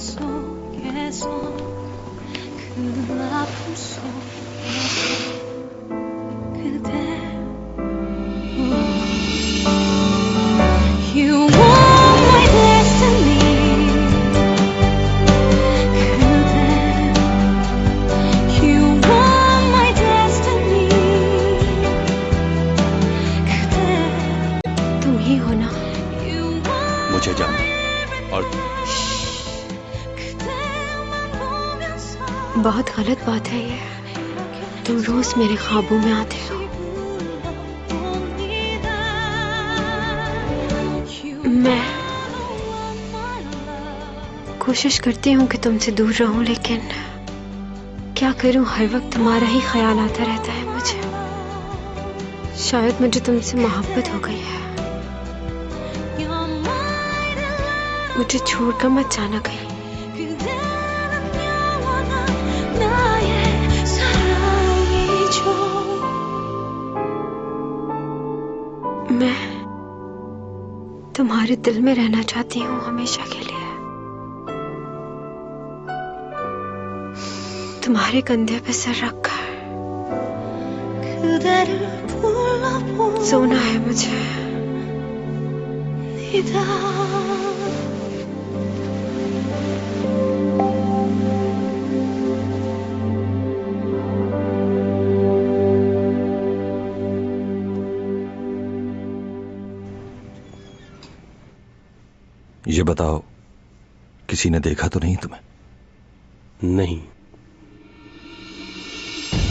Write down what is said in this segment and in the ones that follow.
속에서 그 아픔 속에서 그대 You are my destiny 그대 You are my destiny 그대 तुम ही हो ना मुझे जाना और बहुत गलत बात है ये तुम रोज मेरे ख्वाबों में आते हो मैं कोशिश करती हूँ कि तुमसे दूर रहूं लेकिन क्या करूं हर वक्त तुम्हारा ही ख्याल आता रहता है मुझे शायद मुझे तुमसे मोहब्बत हो गई है मुझे छोड़कर मत जाना कहीं मैं तुम्हारे दिल में रहना चाहती हूँ हमेशा के लिए तुम्हारे कंधे पे सर रखकर सोना है मुझे ये बताओ किसी ने देखा तो नहीं तुम्हें? नहीं।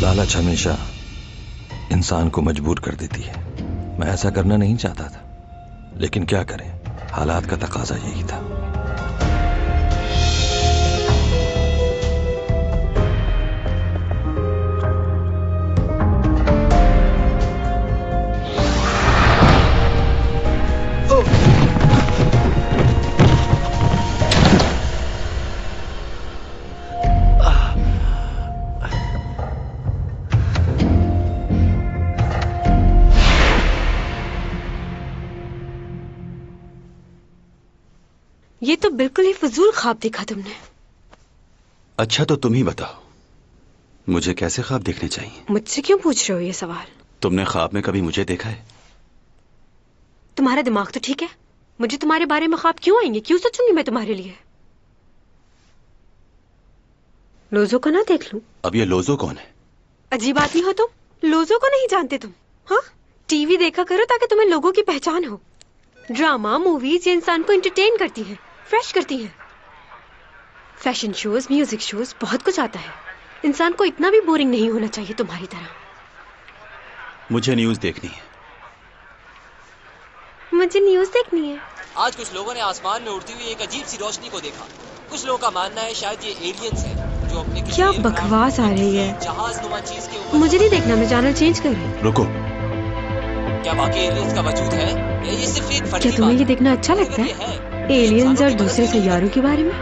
लालच हमेशा इंसान को मजबूर कर देती है। मैं ऐसा करना नहीं चाहता था लेकिन क्या करें हालात का तकाजा यही था। ये तो बिल्कुल ही फजूल ख्वाब देखा तुमने। अच्छा तो तुम ही बताओ मुझे कैसे ख्वाब देखने चाहिए? मुझसे क्यों पूछ रहे हो ये सवाल? तुमने ख्वाब में कभी मुझे देखा है? तुम्हारा दिमाग तो ठीक है। मुझे तुम्हारे बारे में ख्वाब क्यों आएंगे? क्यों सोचूंगी मैं तुम्हारे लिए? लोजो को ना देख लूं? अब ये लोजो कौन है? अजीब आदमी हो तुम। लोजो को नहीं जानते तुम? हाँ, टीवी देखा करो ताकि तुम्हें लोगों की पहचान हो। ड्रामा मूवीज ये इंसान को एंटरटेन करती है, फ्रेश करती है। फैशन शोज, म्यूजिक शोज, बहुत कुछ आता है। इंसान को इतना भी बोरिंग नहीं होना चाहिए तुम्हारी तरह। मुझे न्यूज देखनी है। मुझे न्यूज देखनी है। आज कुछ लोगों ने आसमान में उड़ती हुई एक अजीब सी रोशनी को देखा। कुछ लोगों का मानना है शायद ये एलियंस हैं जो अपने क्या बकवास आ रही है। जहाज नुमा चीज के ऊपर। मुझे नहीं देखना, मैं चैनल चेंज कर रही हूँ। रुको। क्या वाकई एलियंस का वजूद है या ये सिर्फ एक फर्जी क्या तुम्हें ये देखना अच्छा बात लगता है? एलियंस और दूसरे सैयारों के बारे में?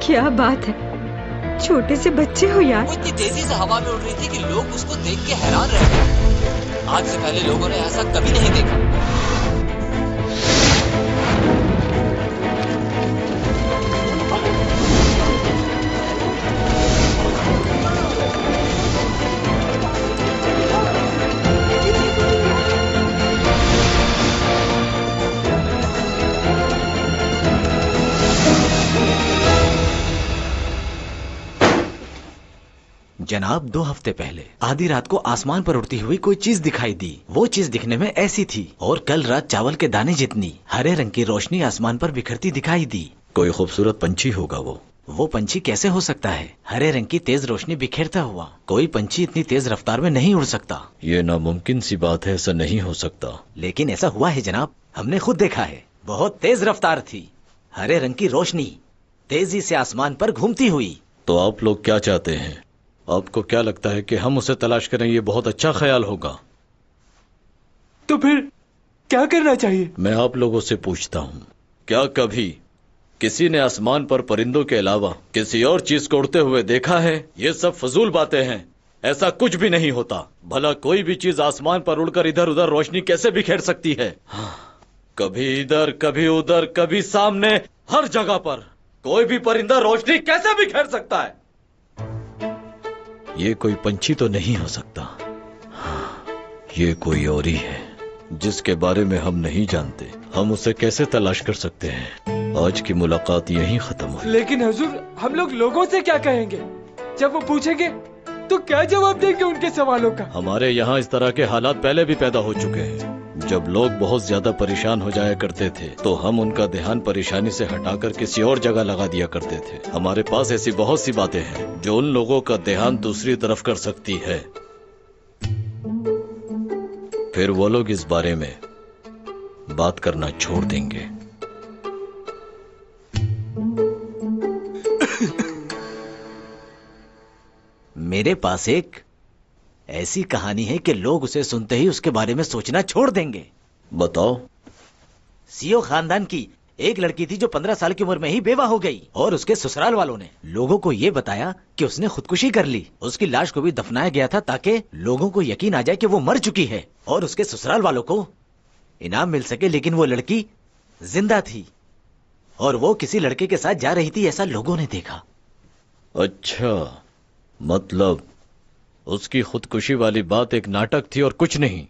क्या बात है, छोटे से बच्चे हो यार। वो इतनी तेजी से हवा में उड़ रही थी कि लोग उसको देख के हैरान रह गए। आज से पहले लोगों ने ऐसा कभी नहीं देखा। जनाब 2 हफ्ते पहले आधी रात को आसमान पर उड़ती हुई कोई चीज दिखाई दी। वो चीज दिखने में ऐसी थी और कल रात चावल के दाने जितनी हरे रंग की रोशनी आसमान पर बिखरती दिखाई दी। कोई खूबसूरत पंछी होगा वो पंछी कैसे हो सकता है? हरे रंग की तेज रोशनी बिखेरता हुआ कोई पंछी इतनी तेज रफ्तार में नहीं उड़ सकता। ये नामुमकिन सी बात है, ऐसा नहीं हो सकता। लेकिन ऐसा हुआ है जनाब, हमने खुद देखा है। बहुत तेज रफ्तार थी, हरे रंग की रोशनी तेजी से आसमान पर घूमती हुई। तो आप लोग क्या चाहते हैं? आपको क्या लगता है कि हम उसे तलाश करें? ये बहुत अच्छा ख्याल होगा। तो फिर क्या करना चाहिए? मैं आप लोगों से पूछता हूँ, क्या कभी किसी ने आसमान पर परिंदों के अलावा किसी और चीज को उड़ते हुए देखा है? ये सब फजूल बातें हैं, ऐसा कुछ भी नहीं होता। भला कोई भी चीज आसमान पर उड़कर इधर उधर रोशनी कैसे बिखेर सकती है? कभी इधर, कभी उधर, कभी सामने, हर जगह पर। कोई भी परिंदा रोशनी कैसे बिखेर सकता है? ये कोई पंछी तो नहीं हो सकता। ये कोई और ही है जिसके बारे में हम नहीं जानते। हम उसे कैसे तलाश कर सकते हैं? आज की मुलाकात यहीं खत्म हुई। लेकिन हुजूर, हम लोग लोगों से क्या कहेंगे? जब वो पूछेंगे तो क्या जवाब देंगे उनके सवालों का? हमारे यहाँ इस तरह के हालात पहले भी पैदा हो चुके हैं। जब लोग बहुत ज्यादा परेशान हो जाया करते थे तो हम उनका ध्यान परेशानी से हटाकर किसी और जगह लगा दिया करते थे। हमारे पास ऐसी बहुत सी बातें हैं जो उन लोगों का ध्यान दूसरी तरफ कर सकती है। फिर वो लोग इस बारे में बात करना छोड़ देंगे। मेरे पास एक ऐसी कहानी है कि लोग उसे सुनते ही उसके बारे में सोचना छोड़ देंगे। बताओ। सीओ खानदान की एक लड़की थी जो 15 साल की उम्र में ही बेवा हो गई और उसके ससुराल वालों ने लोगों को यह बताया कि उसने खुदकुशी कर ली। उसकी लाश को भी दफनाया गया था ताकि लोगों को यकीन आ जाए कि वो मर चुकी है और उसके ससुराल वालों को इनाम मिल सके। लेकिन वो लड़की जिंदा थी और वो किसी लड़के के साथ जा रही थी, ऐसा लोगों ने देखा। अच्छा, मतलब उसकी खुदकुशी वाली बात एक नाटक थी और कुछ नहीं?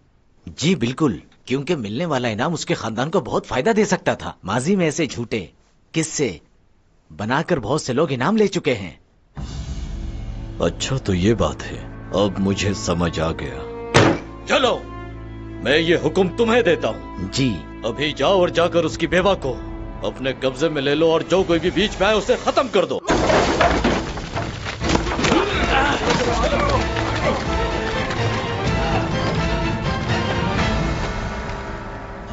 जी बिल्कुल, क्योंकि मिलने वाला इनाम उसके खानदान को बहुत फायदा दे सकता था। माजी में ऐसे झूठे किस्से बनाकर बहुत से लोग इनाम ले चुके हैं। अच्छा, तो ये बात है। अब मुझे समझ आ गया। चलो, मैं ये हुक्म तुम्हें देता हूँ। जी। अभी जाओ और जाकर उसकी बेवा को अपने कब्जे में ले लो और जो कोई भी बीच में आए उसे खत्म कर दो।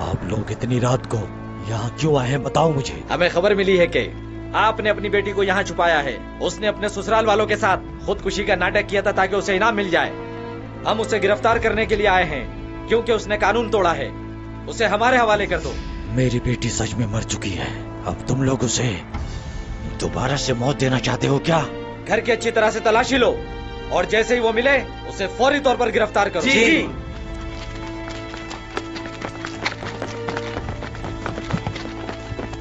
आप लोग इतनी रात को यहाँ क्यों आए हैं, बताओ मुझे। हमें खबर मिली है कि आपने अपनी बेटी को यहाँ छुपाया है। उसने अपने ससुराल वालों के साथ खुदकुशी का नाटक किया था ताकि उसे इनाम मिल जाए। हम उसे गिरफ्तार करने के लिए आए हैं क्योंकि उसने कानून तोड़ा है। उसे हमारे हवाले कर दो। मेरी बेटी सच में मर चुकी है। अब तुम लोग उसे दोबारा से मौत देना चाहते हो क्या? घर की अच्छी तरह से तलाशी लो और जैसे ही वो मिले उसे फौरी तौर पर गिरफ्तार करो। जी।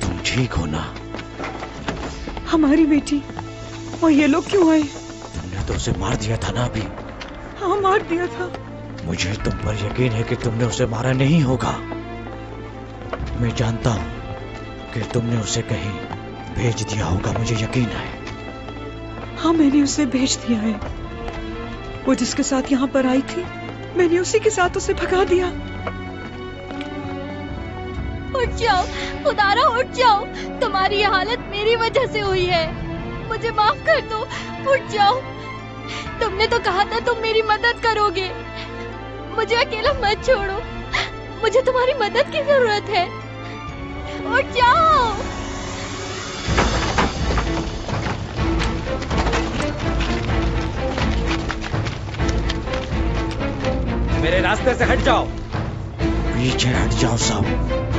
तुम ठीक हो ना? हमारी बेटी और ये लोग क्यों आए? तुमने तो उसे मार दिया था ना अभी। हाँ, मार दिया था। मुझे तुम पर यकीन है कि तुमने उसे मारा नहीं होगा। मैं जानता हूँ कि तुमने उसे कहीं भेज दिया होगा, मुझे यकीन है। हाँ, मैंने उसे भेज दिया है। वो जिसके साथ यहाँ पर आई थी, मैंने उसी के साथ उसे भगा दिया। उठ जाओ खुदारा, उठ जाओ। तुम्हारी ये हालत मेरी वजह से हुई है। मुझे माफ कर दो, उठ जाओ। तुमने तो कहा था तुम मेरी मदद करोगे। मुझे अकेला मत छोड़ो, मुझे तुम्हारी मदद की जरूरत है। उठ जाओ। मेरे रास्ते से हट जाओ। पीछे हट जाओ सब।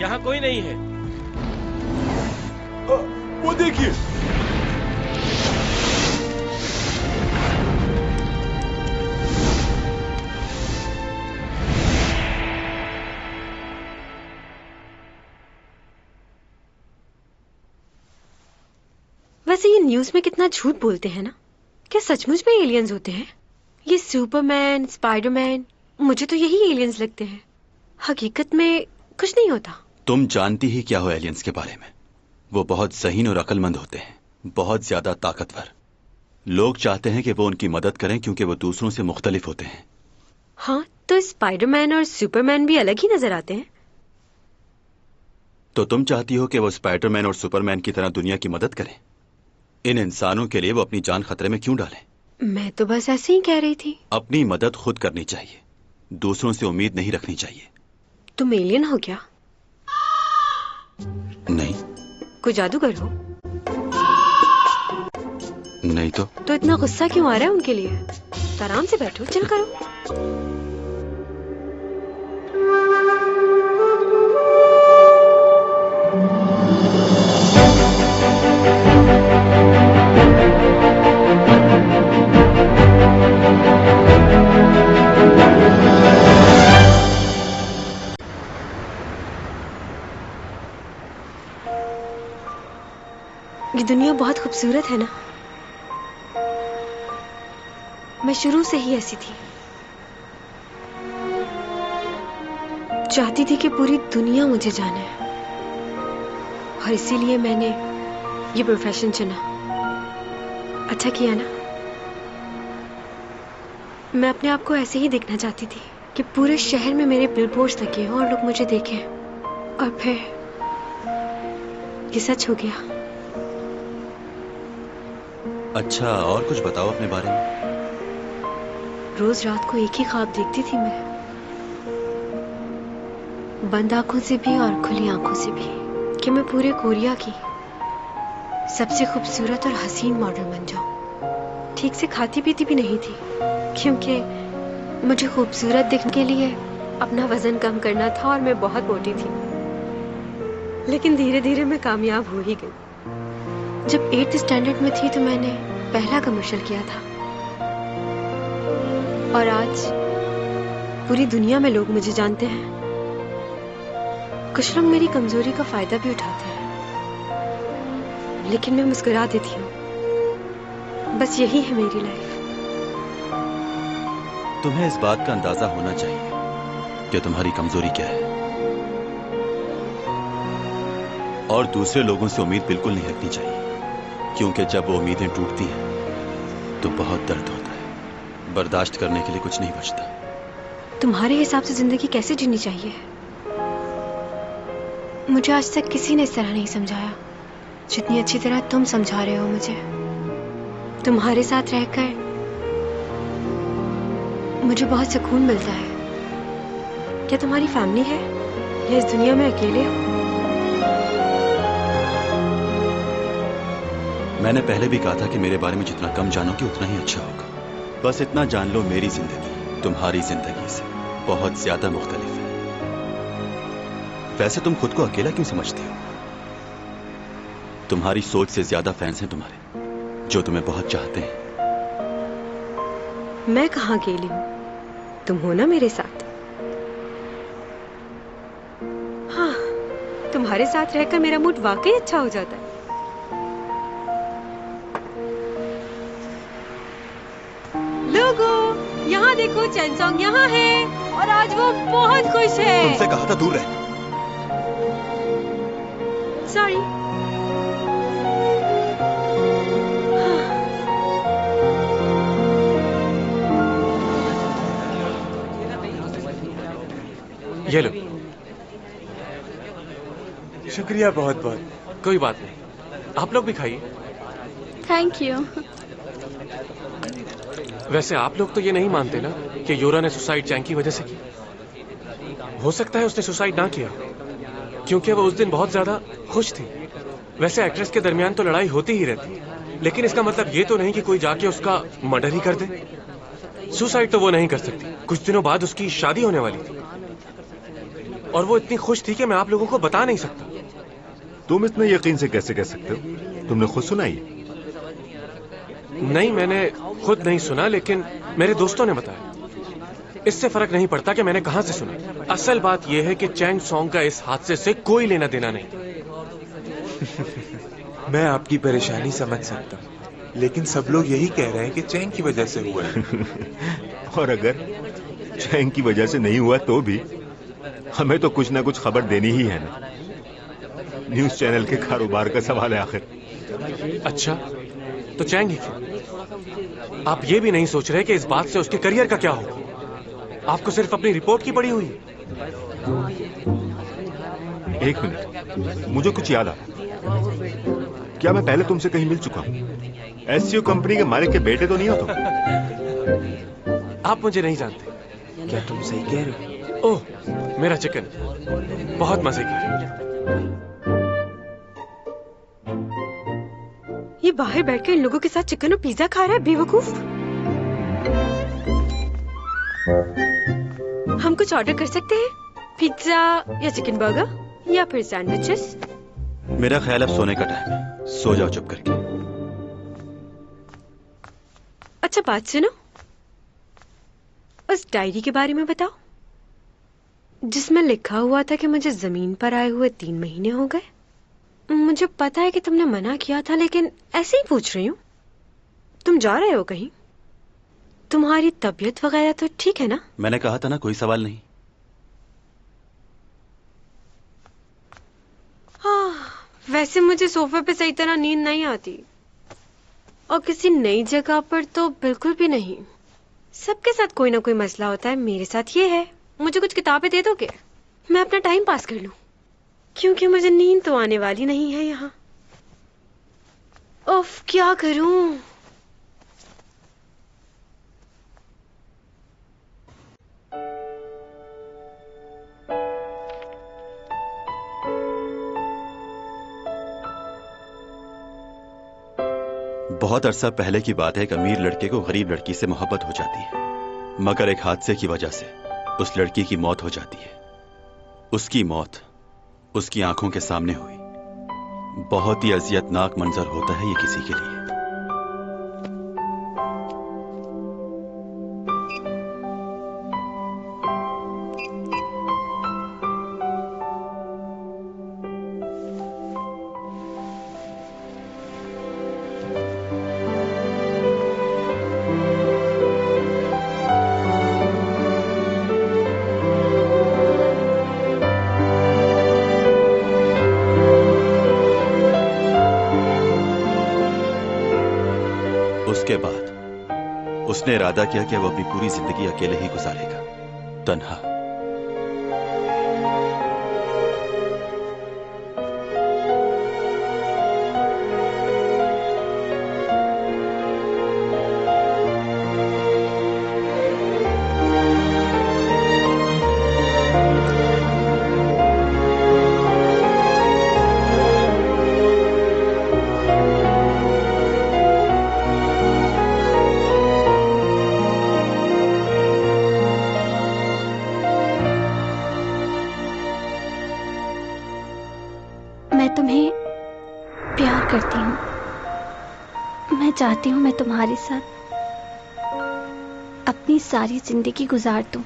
यहाँ कोई नहीं है। वो देखिए। वैसे ये न्यूज में कितना झूठ बोलते हैं ना। क्या सचमुच में एलियंस होते हैं? ये सुपरमैन, स्पाइडरमैन, मुझे तो यही एलियंस लगते हैं। हकीकत में कुछ नहीं होता। तुम जानती ही क्या हो एलियंस के बारे में? वो बहुत ज़हीन और अक्लमंद होते हैं, बहुत ज्यादा ताकतवर। लोग चाहते हैं कि वो उनकी मदद करें क्योंकि वो दूसरों से मुख्तलिफ होते हैं। हाँ, तो स्पाइडरमैन और सुपरमैन भी अलग ही नजर आते हैं। तो तुम चाहती हो कि वो स्पाइडरमैन और सुपरमैन की तरह दुनिया की मदद करें? इन इंसानों के लिए वो अपनी जान खतरे में क्यों डालें? मैं तो बस ऐसे ही कह रही थी। अपनी मदद खुद करनी चाहिए, दूसरों से उम्मीद नहीं रखनी चाहिए। तुम एलियन हो क्या? नहीं। कोई जादूगर हो? नहीं तो इतना गुस्सा क्यों आ रहा है उनके लिए? तो आराम से बैठो, चिल करो। ये दुनिया बहुत खूबसूरत है ना। मैं शुरू से ही ऐसी थी, चाहती थी कि पूरी दुनिया मुझे जाने, और इसीलिए मैंने ये प्रोफेशन चुना। अच्छा किया ना। मैं अपने आप को ऐसे ही देखना चाहती थी कि पूरे शहर में मेरे बिलबोर्ड्स लगे हों और लोग मुझे देखें, और फिर ये सच हो गया। अच्छा, और कुछ बताओ अपने बारे में। रोज रात को एक ही ख्वाब देखती थी मैं, बंद आंखों से भी और खुली आंखों से भी, कि मैं पूरे कोरिया की सबसे खूबसूरत और हसीन मॉडल बन जाऊं। ठीक से खाती पीती भी नहीं थी, क्योंकि मुझे खूबसूरत दिखने के लिए अपना वजन कम करना था और मैं बहुत मोटी थी। लेकिन धीरे धीरे मैं कामयाब हो ही गई। जब 8th स्टैंडर्ड में थी तो मैंने पहला कमर्शियल किया था, और आज पूरी दुनिया में लोग मुझे जानते हैं। कुछ लोग मेरी कमजोरी का फायदा भी उठाते हैं, लेकिन मैं मुस्कुरा देती हूँ। बस यही है मेरी लाइफ। तुम्हें इस बात का अंदाजा होना चाहिए कि तुम्हारी कमजोरी क्या है, और दूसरे लोगों से उम्मीद बिल्कुल नहीं रखनी चाहिए, क्योंकि जब वो उम्मीदें टूटती हैं तो बहुत दर्द होता है। बर्दाश्त करने के लिए कुछ नहीं बचता। तुम्हारे हिसाब से जिंदगी कैसे जीनी चाहिए? मुझे आज तक किसी ने इस तरह नहीं समझाया जितनी अच्छी तरह तुम समझा रहे हो मुझे। तुम्हारे साथ रहकर मुझे बहुत सुकून मिलता है। क्या तुम्हारी फैमिली है या इस दुनिया में अकेले हो? मैंने पहले भी कहा था कि मेरे बारे में जितना कम जानोगे उतना ही अच्छा होगा। बस इतना जान लो, मेरी जिंदगी तुम्हारी जिंदगी से बहुत ज्यादा मुख्तलिफ है। वैसे तुम खुद को अकेला क्यों समझती हो? तुम्हारी सोच से ज्यादा फैंस हैं तुम्हारे, जो तुम्हें बहुत चाहते हैं। मैं कहाँ अकेली हूँ? तुम हो ना मेरे साथ। हाँ, तुम्हारे साथ रहकर मेरा मूड वाकई अच्छा हो जाता है। लोगों, यहाँ देखो, चैनसोंग यहाँ है और आज वो बहुत खुश है। तुमसे कहा था दूर रहे। सॉरी। ये लो। शुक्रिया बहुत बहुत। कोई बात नहीं, आप लोग भी खाइए। Thank you. वैसे आप लोग तो ये नहीं मानते ना कि योरा ने सुसाइड चैंग की वजह से की। हो सकता है उसने सुसाइड ना किया क्योंकि वो उस दिन बहुत ज्यादा खुश थी। वैसे एक्ट्रेस के दरमियान तो लड़ाई होती ही रहती है, लेकिन इसका मतलब ये तो नहीं कि कोई जाके उसका मर्डर ही कर दे। सुसाइड तो वो नहीं कर सकती। कुछ दिनों बाद उसकी शादी होने वाली थी और वो इतनी खुश थी कि मैं आप लोगों को बता नहीं सकता। तुम इतने यकीन से कैसे कह सकते हो? तुमने खुद सुना ही? नहीं, मैंने खुद नहीं सुना, लेकिन मेरे दोस्तों ने बताया। इससे फर्क नहीं पड़ता कि मैंने कहां से सुना। असल बात यह है कि चैंग सॉन्ग का इस हादसे से कोई लेना देना नहीं। मैं आपकी परेशानी समझ सकता हूँ, लेकिन सब लोग यही कह रहे हैं कि चैंग की वजह से हुआ है। और अगर चैंग की वजह से नहीं हुआ तो भी हमें तो कुछ ना कुछ खबर देनी ही है ना। न्यूज चैनल के कारोबार का सवाल है आखिर। अच्छा, तो चैंग ही क्यों? आप ये भी नहीं सोच रहे कि इस बात से उसके करियर का क्या होगा? आपको सिर्फ अपनी रिपोर्ट की पड़ी हुई है। एक मिनट, मुझे कुछ याद आया। क्या मैं पहले तुमसे कहीं मिल चुका हूँ? एससीओ कंपनी के मालिक के बेटे तो नहीं हो तुम? आप मुझे नहीं जानते। क्या तुम सही कह रहे हो? ओह, मेरा चिकन बहुत मजे की। ये बाहर बैठकर इन लोगों के साथ चिकन और पिज्जा खा रहा है, बेवकूफ। हम कुछ ऑर्डर कर सकते हैं? पिज्जा या चिकन बर्गर या फिर सैंडविचेस? मेरा ख्याल अब सोने का टाइम है, सो जाओ चुप करके। अच्छा बात सुनो, उस डायरी के बारे में बताओ जिसमें लिखा हुआ था कि मुझे जमीन पर आए हुए 3 महीने हो गए। मुझे पता है कि तुमने मना किया था, लेकिन ऐसे ही पूछ रही हूँ। तुम जा रहे हो कहीं? तुम्हारी तबीयत वगैरह तो ठीक है ना? मैंने कहा था ना, कोई सवाल नहीं। हाँ, वैसे मुझे सोफे पे सही तरह नींद नहीं आती, और किसी नई जगह पर तो बिल्कुल भी नहीं। सबके साथ कोई ना कोई मसला होता है, मेरे साथ ये है। मुझे कुछ किताबें दे दोगे? मैं अपना टाइम पास कर लूं, क्योंकि मुझे नींद तो आने वाली नहीं है यहाँ। उफ, क्या करूं? बहुत अरसा पहले की बात है, एक अमीर लड़के को गरीब लड़की से मोहब्बत हो जाती है, मगर एक हादसे की वजह से उस लड़की की मौत हो जाती है। उसकी मौत उसकी आंखों के सामने हुई। बहुत ही अजियतनाक मंजर होता है ये किसी के लिए। उसके बाद उसने इरादा किया कि वो अपनी पूरी जिंदगी अकेले ही गुजारेगा, तन्हा। चाहती हूँ मैं तुम्हारे साथ अपनी सारी जिंदगी गुजार दूं,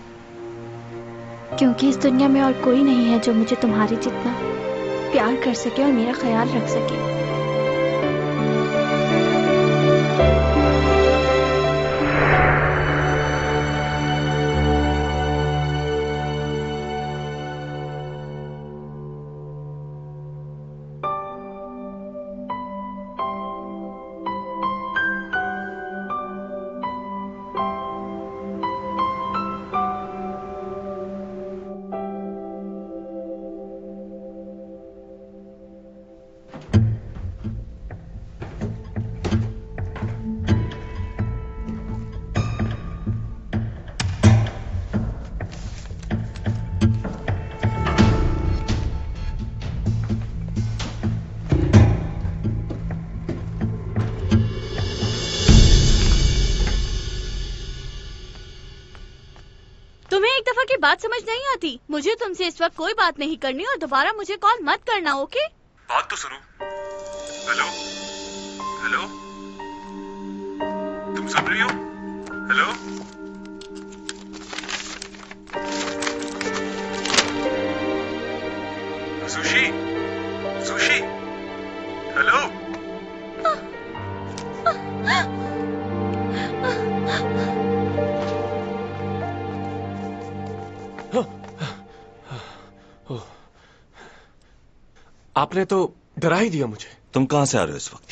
क्योंकि इस दुनिया में और कोई नहीं है जो मुझे तुम्हारे जितना प्यार कर सके और मेरा ख्याल रख सके। बात समझ नहीं आती। मुझे तुमसे इस वक्त कोई बात नहीं करनी और दोबारा मुझे कॉल मत करना, ओके? बात तो सुनो। हेलो हेलो, तुम सुन रही हो? Hello sushi, sushi, hello. आपने तो डरा ही दिया मुझे। तुम कहां से आ रहे हो इस वक्त?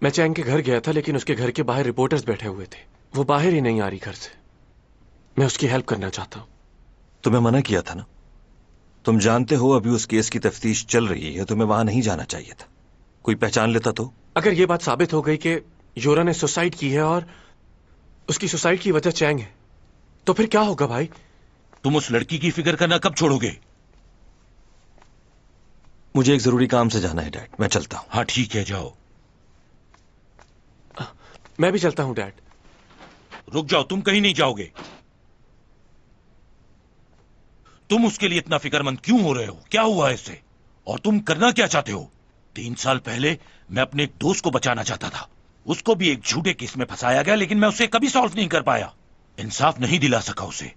मैं चैंग के घर गया था, लेकिन उसके घर के बाहर रिपोर्टर्स बैठे हुए थे। वो बाहर ही नहीं आ रही घर से। मैं उसकी हेल्प करना चाहता हूं। तुम्हें मना किया था ना? तुम जानते हो अभी उस केस की तफ्तीश चल रही है, तुम्हें वहां नहीं जाना चाहिए था। कोई पहचान लेता तो? अगर ये बात साबित हो गई कि योरा ने सुसाइड की है और उसकी सुसाइड की वजह चैंग है, तो फिर क्या होगा भाई? तुम उस लड़की की फिक्र करना कब छोड़ोगे? मुझे एक जरूरी काम से जाना है डैड, मैं चलता हूँ। हाँ ठीक है, जाओ। मैं भी चलता हूँ डैड। रुक जाओ, तुम कहीं नहीं जाओगे। तुम उसके लिए इतना फिक्रमंद क्यों हो रहे हो? क्या हुआ इससे? और तुम करना क्या चाहते हो? 3 साल पहले मैं अपने एक दोस्त को बचाना चाहता था। उसको भी एक झूठे केस में फंसाया गया, लेकिन मैं उसे कभी सॉल्व नहीं कर पाया। इंसाफ नहीं दिला सका उसे।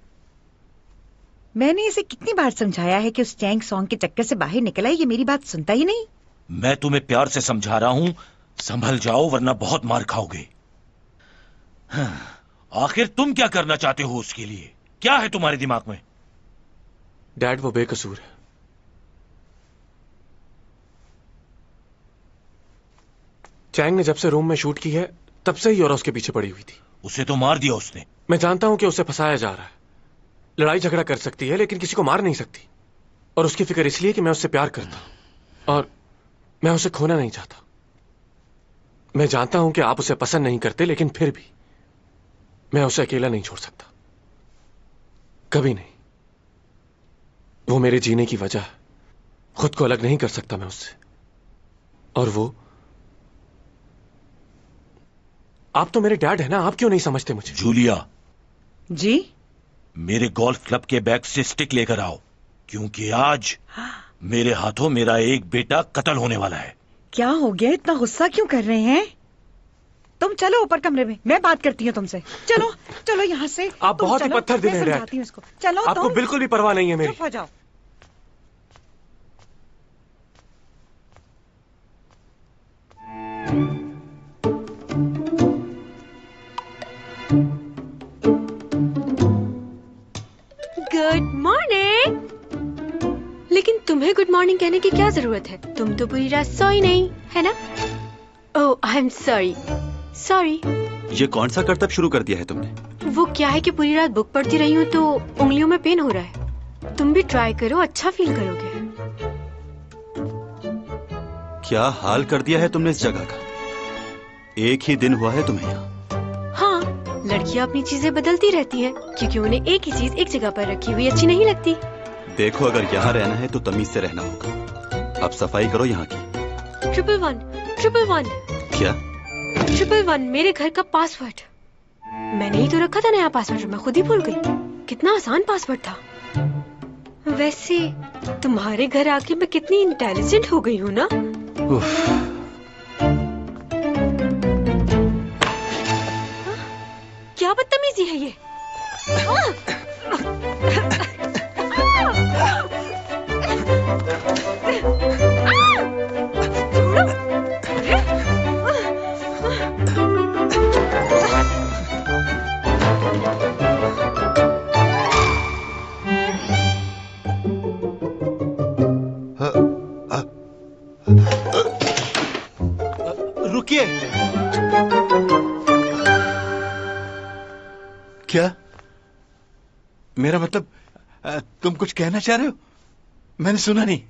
मैंने इसे कितनी बार समझाया है कि उस चैंग सॉन्ग के चक्कर से बाहर निकल आए, ये मेरी बात सुनता ही नहीं। मैं तुम्हें प्यार से समझा रहा हूं, संभल जाओ वरना बहुत मार खाओगे। आखिर तुम क्या करना चाहते हो उसके लिए? क्या है तुम्हारे दिमाग में? डैड वो बेकसूर है। चैंग ने जब से रूम में शूट की है तब से ही योरा उसके पीछे पड़ी हुई थी। उसे तो मार दिया उसने। मैं जानता हूं कि उसे फंसाया जा रहा है। लड़ाई झगड़ा कर सकती है लेकिन किसी को मार नहीं सकती। और उसकी फिक्र इसलिए कि मैं उससे प्यार करता हूं और मैं उसे खोना नहीं चाहता। मैं जानता हूं कि आप उसे पसंद नहीं करते, लेकिन फिर भी मैं उसे अकेला नहीं छोड़ सकता, कभी नहीं। वो मेरे जीने की वजह है। खुद को अलग नहीं कर सकता मैं उससे। और वो आप तो मेरे डैड है ना, आप क्यों नहीं समझते मुझे? जूलिया जी, मेरे गोल्फ क्लब के बैग से स्टिक लेकर आओ, क्योंकि आज मेरे हाथों मेरा एक बेटा कत्ल होने वाला है। क्या हो गया? इतना गुस्सा क्यों कर रहे हैं? तुम चलो ऊपर कमरे में, मैं बात करती हूँ तुमसे। चलो चलो यहाँ से। आप बहुत ही पत्थर दिल हैं डैड। समझाती हूँ इसको। चलो आपको बिल्कुल भी परवाह नहीं है मेरी। चुप हो जाओ। Good morning. लेकिन तुम्हें गुड मॉर्निंग कहने की क्या जरूरत है? तुम तो पूरी रात सोई नहीं, है ना? ओह, आई एम सॉरी। सॉरी। ये कौन सा करतब शुरू कर दिया है तुमने? वो क्या है कि पूरी रात बुक पढ़ती रही हूँ तो उंगलियों में पेन हो रहा है। तुम भी ट्राई करो, अच्छा फील करोगे। क्या हाल कर दिया है तुमने इस जगह का? एक ही दिन हुआ है तुम्हें यहाँ। हाँ, लड़कियाँ अपनी चीजें बदलती रहती हैं, क्योंकि उन्हें एक ही चीज एक जगह पर रखी हुई अच्छी नहीं लगती। देखो, अगर यहाँ रहना है तो तमीज से रहना होगा। अब सफाई करो यहाँ की। 111 क्या? 111 मेरे घर का पासवर्ड। मैंने ही तो रखा था नया पासवर्ड, मैं खुद ही भूल गई। कितना आसान पासवर्ड था। वैसे तुम्हारे घर आके मैं कितनी इंटेलिजेंट हो गई हूँ ना। क्या बदतमीजी है ये? रुकिए। क्या? मेरा मतलब, तुम कुछ कहना चाह रहे हो? मैंने सुना नहीं।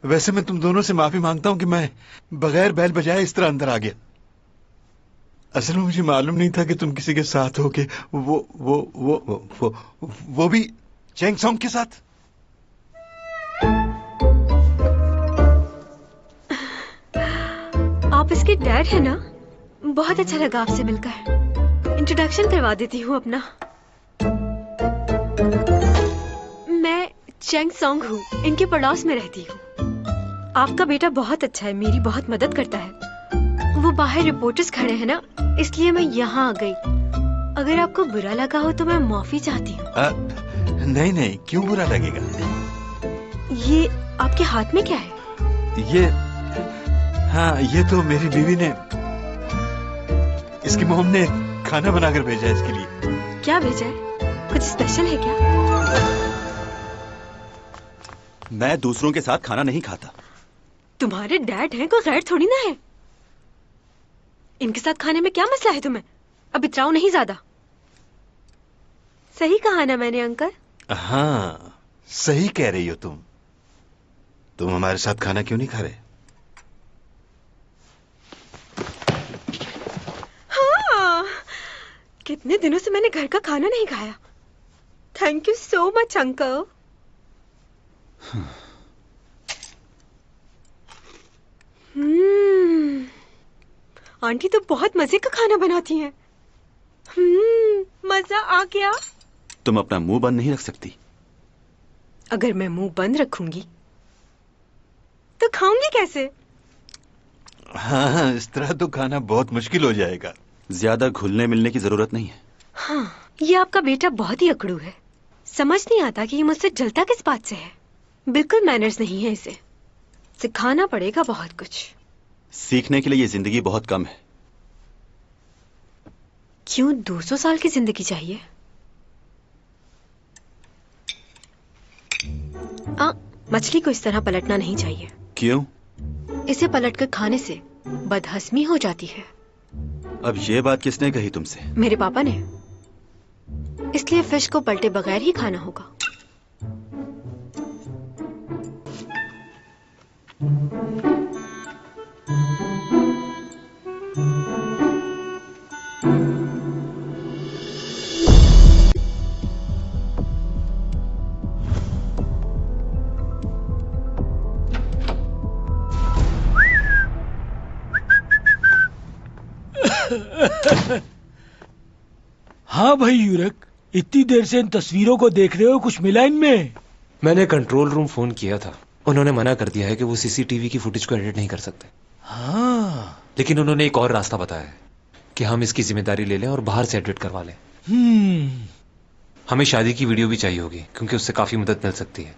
वैसे मैं तुम दोनों से माफी मांगता हूं कि मैं बगैर बैल बजाए इस तरह अंदर आ गया। असल में मुझे मालूम नहीं था कि तुम किसी के साथ हो के वो भी चैंग सॉन्ग के साथ। आप इसके डैड है ना? बहुत अच्छा लगा आपसे मिलकर। इंट्रोडक्शन करवा देती हूँ अपना। मैं चैंग सॉन्ग हूँ, इनके पड़ोस में रहती हूँ। आपका बेटा बहुत अच्छा है, मेरी बहुत मदद करता है। वो बाहर रिपोर्टर्स खड़े हैं ना, इसलिए मैं यहाँ आ गई। अगर आपको बुरा लगा हो तो मैं माफी चाहती हूँ। नहीं नहीं, क्यों बुरा लगेगा? ये आपके हाथ में क्या है? हाँ, ये तो मेरी बीवी ने, इसकी मोम ने खाना बनाकर भेजा है इसके लिए। क्या भेजा है? कुछ स्पेशल है क्या? मैं दूसरों के साथ खाना नहीं खाता। तुम्हारे डैड हैं, कोई गैर थोड़ी ना है। इनके साथ खाने में क्या मसला है तुम्हें? अब इतराओ नहीं ज्यादा। सही कहा ना मैंने अंकल? हाँ, सही कह रही हो तुम। तुम हमारे साथ खाना क्यों नहीं खा रहे? हाँ, कितने दिनों से मैंने घर का खाना नहीं खाया। Thank you so much uncle. Aunty तो बहुत मजे का खाना बनाती हैं। मजा आ गया। तुम अपना मुंह बंद नहीं रख सकती? अगर मैं मुंह बंद रखूंगी तो खाऊंगी कैसे? हाँ, इस तरह तो खाना बहुत मुश्किल हो जाएगा। ज्यादा घुलने मिलने की जरूरत नहीं है। हाँ, ये आपका बेटा बहुत ही अकड़ू है। समझ नहीं आता कि ये मुझसे जलता किस बात से है। बिल्कुल मैनर्स नहीं है इसे। सिखाना पड़ेगा बहुत कुछ। सीखने के लिए ये जिंदगी बहुत कम है। क्यों 200 साल की जिंदगी चाहिए? मछली को इस तरह पलटना नहीं चाहिए। क्यों? इसे पलटकर खाने से बदहजमी हो जाती है। अब ये बात किसने कही तुमसे? मेरे पापा ने। इसलिए फिश को पलटे बगैर ही खाना होगा। हाँ भाई यूरक, इतनी देर से इन तस्वीरों को देख रहे हो, कुछ मिला इनमें? मैंने कंट्रोल रूम फोन किया था। उन्होंने मना कर दिया है कि वो सीसीटीवी की फुटेज को एडिट नहीं कर सकते। हाँ, लेकिन उन्होंने एक और रास्ता बताया है कि हम इसकी जिम्मेदारी ले लें और बाहर से एडिट करवा लें। हमें शादी की वीडियो भी चाहिए होगी क्योंकि उससे काफी मदद मिल सकती है।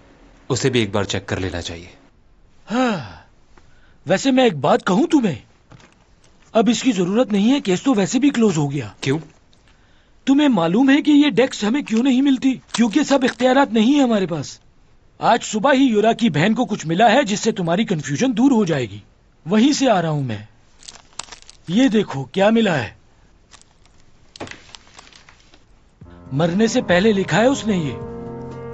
उसे भी एक बार चेक कर लेना चाहिए। हाँ, वैसे मैं एक बात कहूं तुम्हें, अब इसकी जरूरत नहीं है, केस तो वैसे भी क्लोज हो गया। क्यों? तुम्हें मालूम है कि ये डेस्क हमें क्यों नहीं मिलती? क्योंकि सब इख्तियारात नहीं है हमारे पास। आज सुबह ही यूरा की बहन को कुछ मिला है जिससे तुम्हारी कंफ्यूजन दूर हो जाएगी। वहीं से आ रहा हूं मैं। ये देखो क्या मिला है। मरने से पहले लिखा है उसने ये।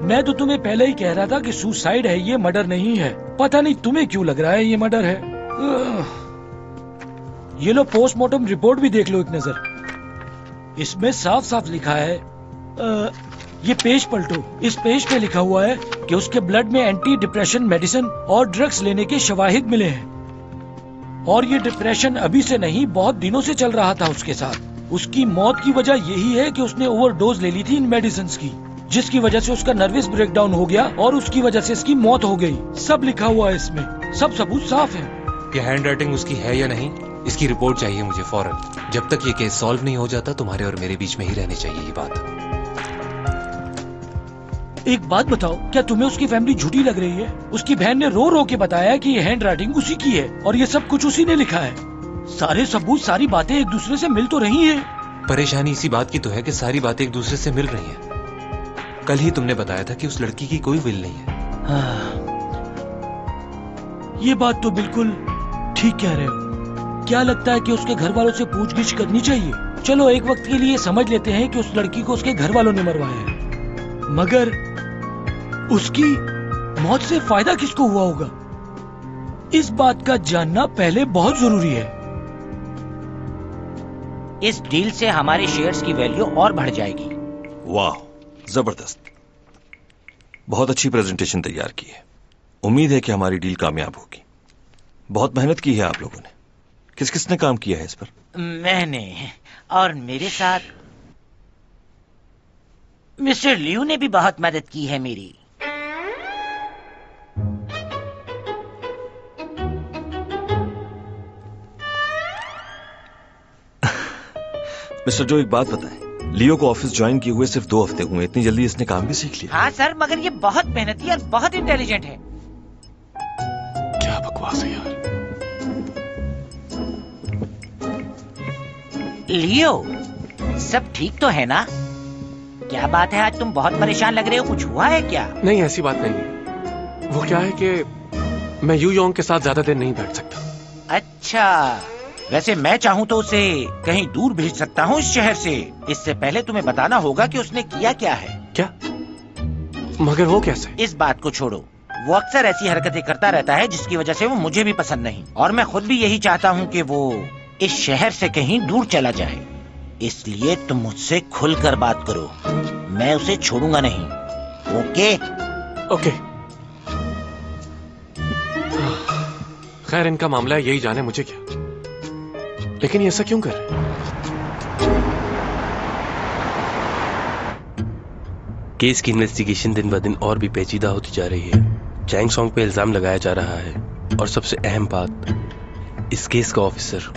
मैं तो तुम्हें पहले ही कह रहा था कि सुसाइड है, ये मर्डर नहीं है। पता नहीं तुम्हें क्यों लग रहा है ये मर्डर है। ये लो, पोस्टमार्टम रिपोर्ट भी देख लो एक नजर। इसमें साफ साफ लिखा है, ये पेज पलटो। इस पेज पे लिखा हुआ है कि उसके ब्लड में एंटी डिप्रेशन मेडिसिन और ड्रग्स लेने के शवाहिद मिले हैं। और ये डिप्रेशन अभी से नहीं, बहुत दिनों से चल रहा था उसके साथ। उसकी मौत की वजह यही है कि उसने ओवरडोज ले ली थी इन मेडिसिन की, जिसकी वजह से उसका नर्वस ब्रेकडाउन हो गया और उसकी वजह से इसकी मौत हो गई। सब लिखा हुआ है इसमें, सब सबूत साफ है। ये हैंड राइटिंग उसकी है या नहीं, इसकी रिपोर्ट चाहिए मुझे फौरन। जब तक ये केस सॉल्व नहीं हो जाता तुम्हारे और मेरे बीच में ही रहनी चाहिए ये बात। एक बात बताओ, क्या तुम्हें उसकी फैमिली झूठी लग रही है? उसकी बहन ने रो रो के बताया कि ये हैंड राइटिंग उसी की है और ये सब कुछ उसी ने लिखा है। सारे सबूत, सारी बातें एक दूसरे से मिल तो रही है। परेशानी इसी बात की तो है कि सारी बातें एक दूसरे से मिल रही हैं। कल ही तुमने बताया था कि उस लड़की की कोई विल नहीं है। हाँ, ये बात तो बिल्कुल ठीक कह रहे हो। क्या लगता है कि उसके घर वालों से पूछगिछ करनी चाहिए? चलो एक वक्त के लिए समझ लेते हैं कि उस लड़की को उसके घर वालों ने मरवाया है, मगर उसकी मौत से फायदा किसको हुआ होगा? इस बात का जानना पहले बहुत जरूरी है। इस डील से हमारे शेयर्स की वैल्यू और बढ़ जाएगी। वाह, जबरदस्त। बहुत अच्छी प्रेजेंटेशन तैयार की है। उम्मीद है कि हमारी डील कामयाब होगी। बहुत मेहनत की है आप लोगों ने। किस किसने काम किया है इस पर? मैंने, और मेरे साथ मिस्टर लियू ने भी बहुत मदद की है मेरी। मिस्टर जो, एक बात बताएं, लियो को ऑफिस ज्वाइन किए हुए सिर्फ 2 हफ्ते हुए, इतनी जल्दी इसने काम भी सीख लिया? हाँ सर, मगर ये बहुत मेहनती और बहुत इंटेलिजेंट है। क्या बकवास है यार। लियो, सब ठीक तो है ना? क्या बात है, आज तुम बहुत परेशान लग रहे हो, कुछ हुआ है क्या? नहीं, ऐसी बात नहीं है। वो क्या है कि मैं यू योंग के साथ ज्यादा देर नहीं बैठ सकता। अच्छा, वैसे मैं चाहूँ तो उसे कहीं दूर भेज सकता हूँ इस शहर से। इससे पहले तुम्हें बताना होगा कि उसने किया क्या है। क्या? मगर वो कैसे? इस बात को छोड़ो, वो अक्सर ऐसी हरकतें करता रहता है जिसकी वजह से वो मुझे भी पसंद नहीं, और मैं खुद भी यही चाहता हूँ कि वो इस शहर से कहीं दूर चला जाए। इसलिए तुम मुझसे खुलकर बात करो, मैं उसे छोड़ूंगा नहीं। ओके? ओके। खैर इनका मामला है, यही जाने मुझे क्या। लेकिन ये ऐसा क्यों कर रहे हैं? केस की इन्वेस्टिगेशन दिन ब दिन और भी पेचीदा होती जा रही है। चैंग सॉन्ग पे इल्जाम लगाया जा रहा है और सबसे अहम बात, इस केस का ऑफिसर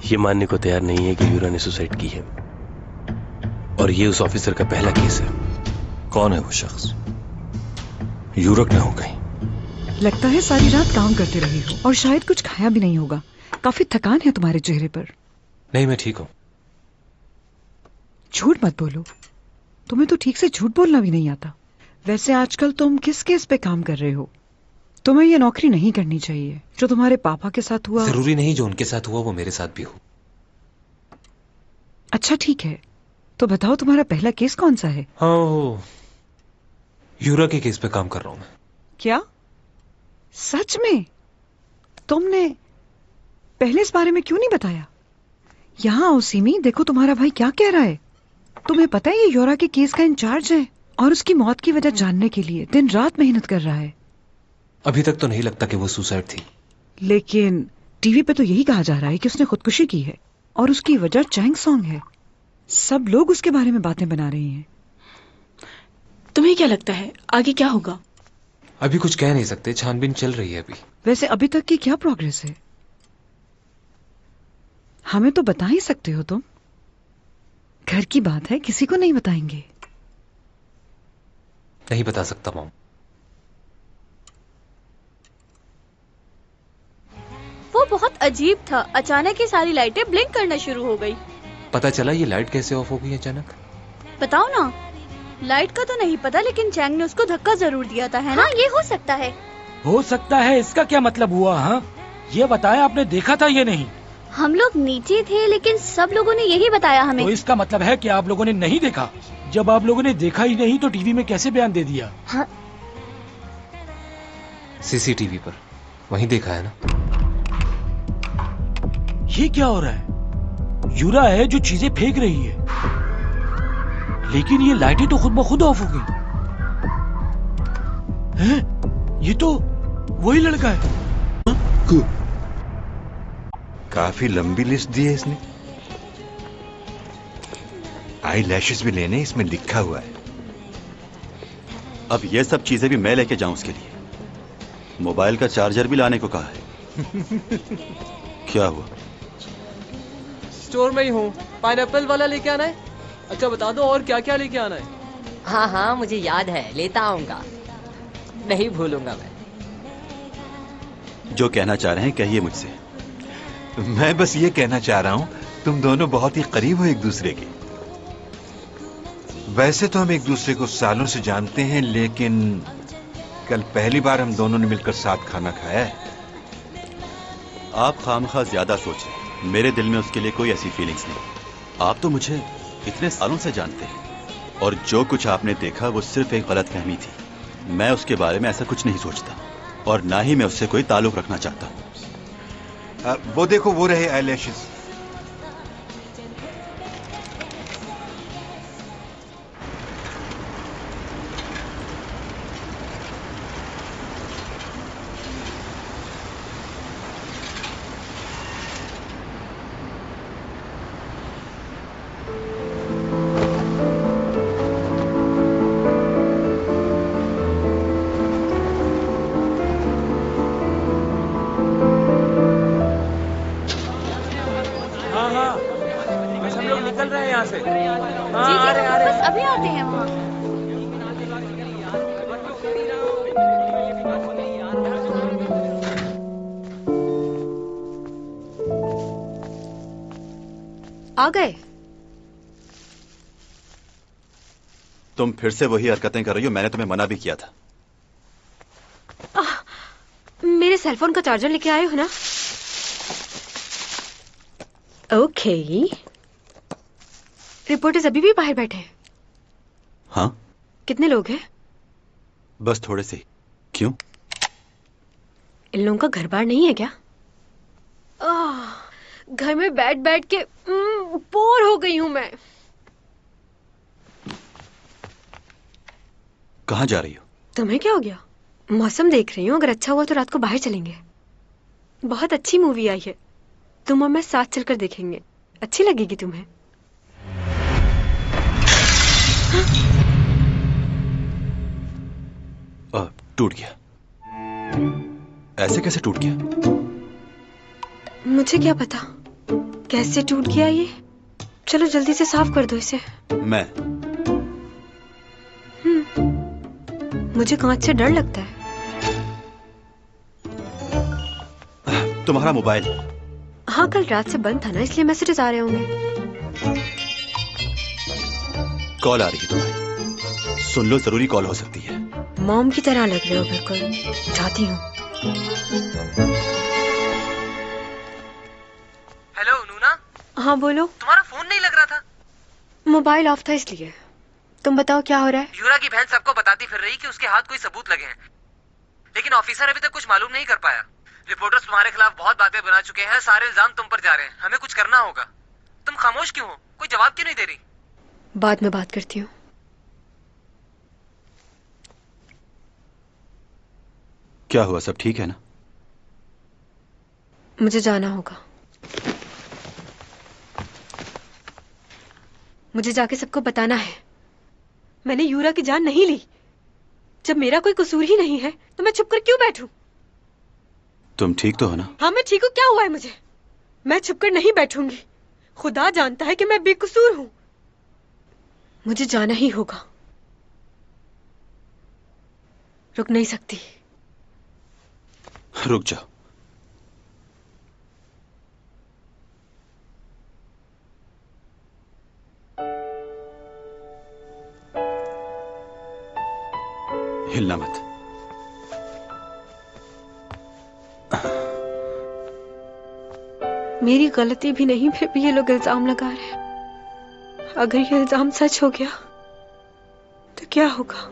ये मानने को तैयार नहीं है कि यूरा ने सुसाइड की है। और ये उस ऑफिसर का पहला केस है। कौन है वो शख्स? यूरक न हो कहीं? लगता है सारी रात काम करते रही हो और शायद कुछ खाया भी नहीं होगा। काफी थकान है तुम्हारे चेहरे पर। नहीं, मैं ठीक हूं। झूठ मत बोलो, तुम्हें तो ठीक से झूठ बोलना भी नहीं आता। वैसे आजकल तुम किस केस पे काम कर रहे हो? तुम्हें ये नौकरी नहीं करनी चाहिए। जो तुम्हारे पापा के साथ हुआ। जरूरी नहीं जो उनके साथ हुआ वो मेरे साथ भी हो। अच्छा ठीक है, तो बताओ तुम्हारा पहला केस कौन सा है? हाँ, यूरा के केस पे काम कर रहा हूं मैं। क्या सच में? तुमने पहले इस बारे में क्यों नहीं बताया? यहाँ आओ सिमी, देखो तुम्हारा भाई क्या कह रहा है। तुम्हें पता है ये यूरा के केस का इंचार्ज है और उसकी मौत की वजह जानने के लिए दिन रात मेहनत कर रहा है। अभी तक तो नहीं लगता कि वो सुसाइड थी। लेकिन टीवी पे तो यही कहा जा रहा है कि उसने खुदकुशी की है और उसकी वजह चैंग सॉन्ग है। सब लोग उसके बारे में बातें बना रहे हैं। तुम्हें क्या लगता है आगे क्या होगा? अभी कुछ कह नहीं सकते, छानबीन चल रही है अभी। वैसे अभी तक की क्या प्रोग्रेस है? हमें तो बता ही सकते हो तुम। घर की बात है, किसी को नहीं बताएंगे। नहीं बता सकता मॉम। वो बहुत अजीब था, अचानक ही सारी लाइटें ब्लिंक करना शुरू हो गई। पता चला ये लाइट कैसे ऑफ हो गई अचानक? बताओ ना। लाइट का तो नहीं पता, लेकिन चैंग ने उसको धक्का जरूर दिया था, है ना? ये हो सकता है। हो सकता है, इसका क्या मतलब हुआ? हाँ, ये बताया आपने देखा था ये नहीं? हम लोग नीचे थे लेकिन सब लोगों ने यही बताया हमें। तो इसका मतलब है कि आप लोगों ने नहीं देखा। जब आप लोगों ने देखा ही नहीं तो टीवी में कैसे बयान दे दिया? हाँ। सीसीटीवी पर वहीं देखा है ना। ये क्या हो रहा है? यूरा है जो चीजें फेंक रही है, लेकिन ये लाइटें तो खुद ब खुद ऑफ हो गई। हैं? ये तो वही लड़का है। काफी लंबी लिस्ट दी है इसने। आई लैशेस भी लेने, इसमें लिखा हुआ है। अब ये सब चीजें भी मैं लेके जाऊं उसके लिए? मोबाइल का चार्जर भी लाने को कहा है। क्या हुआ? स्टोर में ही हूँ। पाइनएप्पल वाला लेके आना है? अच्छा बता दो और क्या क्या लेके आना है? हाँ हाँ मुझे याद है, लेता आऊंगा, नहीं भूलूंगा मैं। जो कहना चाह रहे हैं कहिए मुझसे। मैं बस ये कहना चाह रहा हूं, तुम दोनों बहुत ही करीब हो एक दूसरे के। वैसे तो हम एक दूसरे को सालों से जानते हैं, लेकिन कल पहली बार हम दोनों ने मिलकर साथ खाना खाया है। आप खामखा ज्यादा सोच रहे हैं। मेरे दिल में उसके लिए कोई ऐसी फीलिंग्स नहीं। आप तो मुझे इतने सालों से जानते हैं और जो कुछ आपने देखा वो सिर्फ एक गलतफहमी थी। मैं उसके बारे में ऐसा कुछ नहीं सोचता और ना ही मैं उससे कोई ताल्लुक रखना चाहता हूँ। वो देखो, वो रहे आईलैशेस। आ गए? तुम फिर से वही हरकतें कर रही हो। मैंने तुम्हें मना भी किया था। मेरे सेलफोन का चार्जर लेके आए हो ना? ओके। रिपोर्टर्स अभी भी बाहर बैठे हैं? हाँ। कितने लोग हैं? बस थोड़े से। क्यों? इन लोगों का घर बार नहीं है क्या? घर में बैठ बैठ के बोर हो गई हूं मैं। कहाँ जा रही हो? तुम्हें क्या हो गया? मौसम देख रही हूँ, अगर अच्छा हुआ तो रात को बाहर चलेंगे। बहुत अच्छी मूवी आई है, तुम और मैं साथ चलकर देखेंगे, अच्छी लगेगी तुम्हें। टूट गया। ऐसे कैसे टूट गया? मुझे क्या पता कैसे टूट गया ये। चलो जल्दी से साफ कर दो इसे। मैं मुझे कांच से डर लगता है। तुम्हारा मोबाइल? हाँ, कल रात से बंद था ना, इसलिए मैसेजेस आ रहे होंगे। कॉल आ रही है तुम्हारी, सुन लो, जरूरी कॉल हो सकती है। मॉम की तरह लग रहे हो बिल्कुल, जाती हूँ। हेलो नूना। हाँ बोलो। तुम्हारा फोन नहीं लग रहा था। मोबाइल ऑफ था इसलिए। तुम बताओ क्या हो रहा है? यूरा की बहन सबको बताती फिर रही कि उसके हाथ कोई सबूत लगे हैं, लेकिन ऑफिसर अभी तक कुछ मालूम नहीं कर पाया। रिपोर्टर्स तुम्हारे खिलाफ बहुत बातें बना चुके हैं, सारे इल्जाम तुम पर जा रहे हैं। हमें कुछ करना होगा। तुम खामोश क्यों हो? कोई जवाब क्यों नहीं दे रही? बाद में बात करती हूँ। क्या हुआ, सब ठीक है ना? मुझे जाना होगा। मुझे जाके सबको बताना है मैंने यूरा की जान नहीं ली। जब मेरा कोई कसूर ही नहीं है तो मैं छुप कर क्यों बैठूं? तुम ठीक तो हो ना? हाँ मैं ठीक हूँ। क्या हुआ है मुझे? मैं छुपकर नहीं बैठूंगी। खुदा जानता है कि मैं बेकसूर हूँ। मुझे जाना ही होगा, रुक नहीं सकती। रुक जाओ। हिलना मत। मेरी गलती भी नहीं, फिर भी ये लोग इल्जाम लगा रहे हैं। अगर ये इल्जाम सच हो गया तो क्या होगा?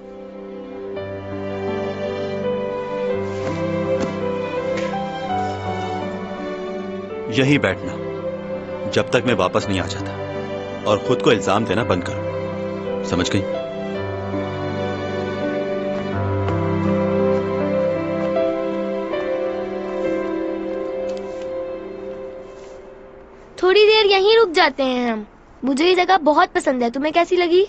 यहीं बैठना जब तक मैं वापस नहीं आ जाता, और खुद को इल्जाम देना बंद करो, समझ गई? थोड़ी देर यहीं रुक जाते हैं हम। मुझे ये जगह बहुत पसंद है। तुम्हें कैसी लगी?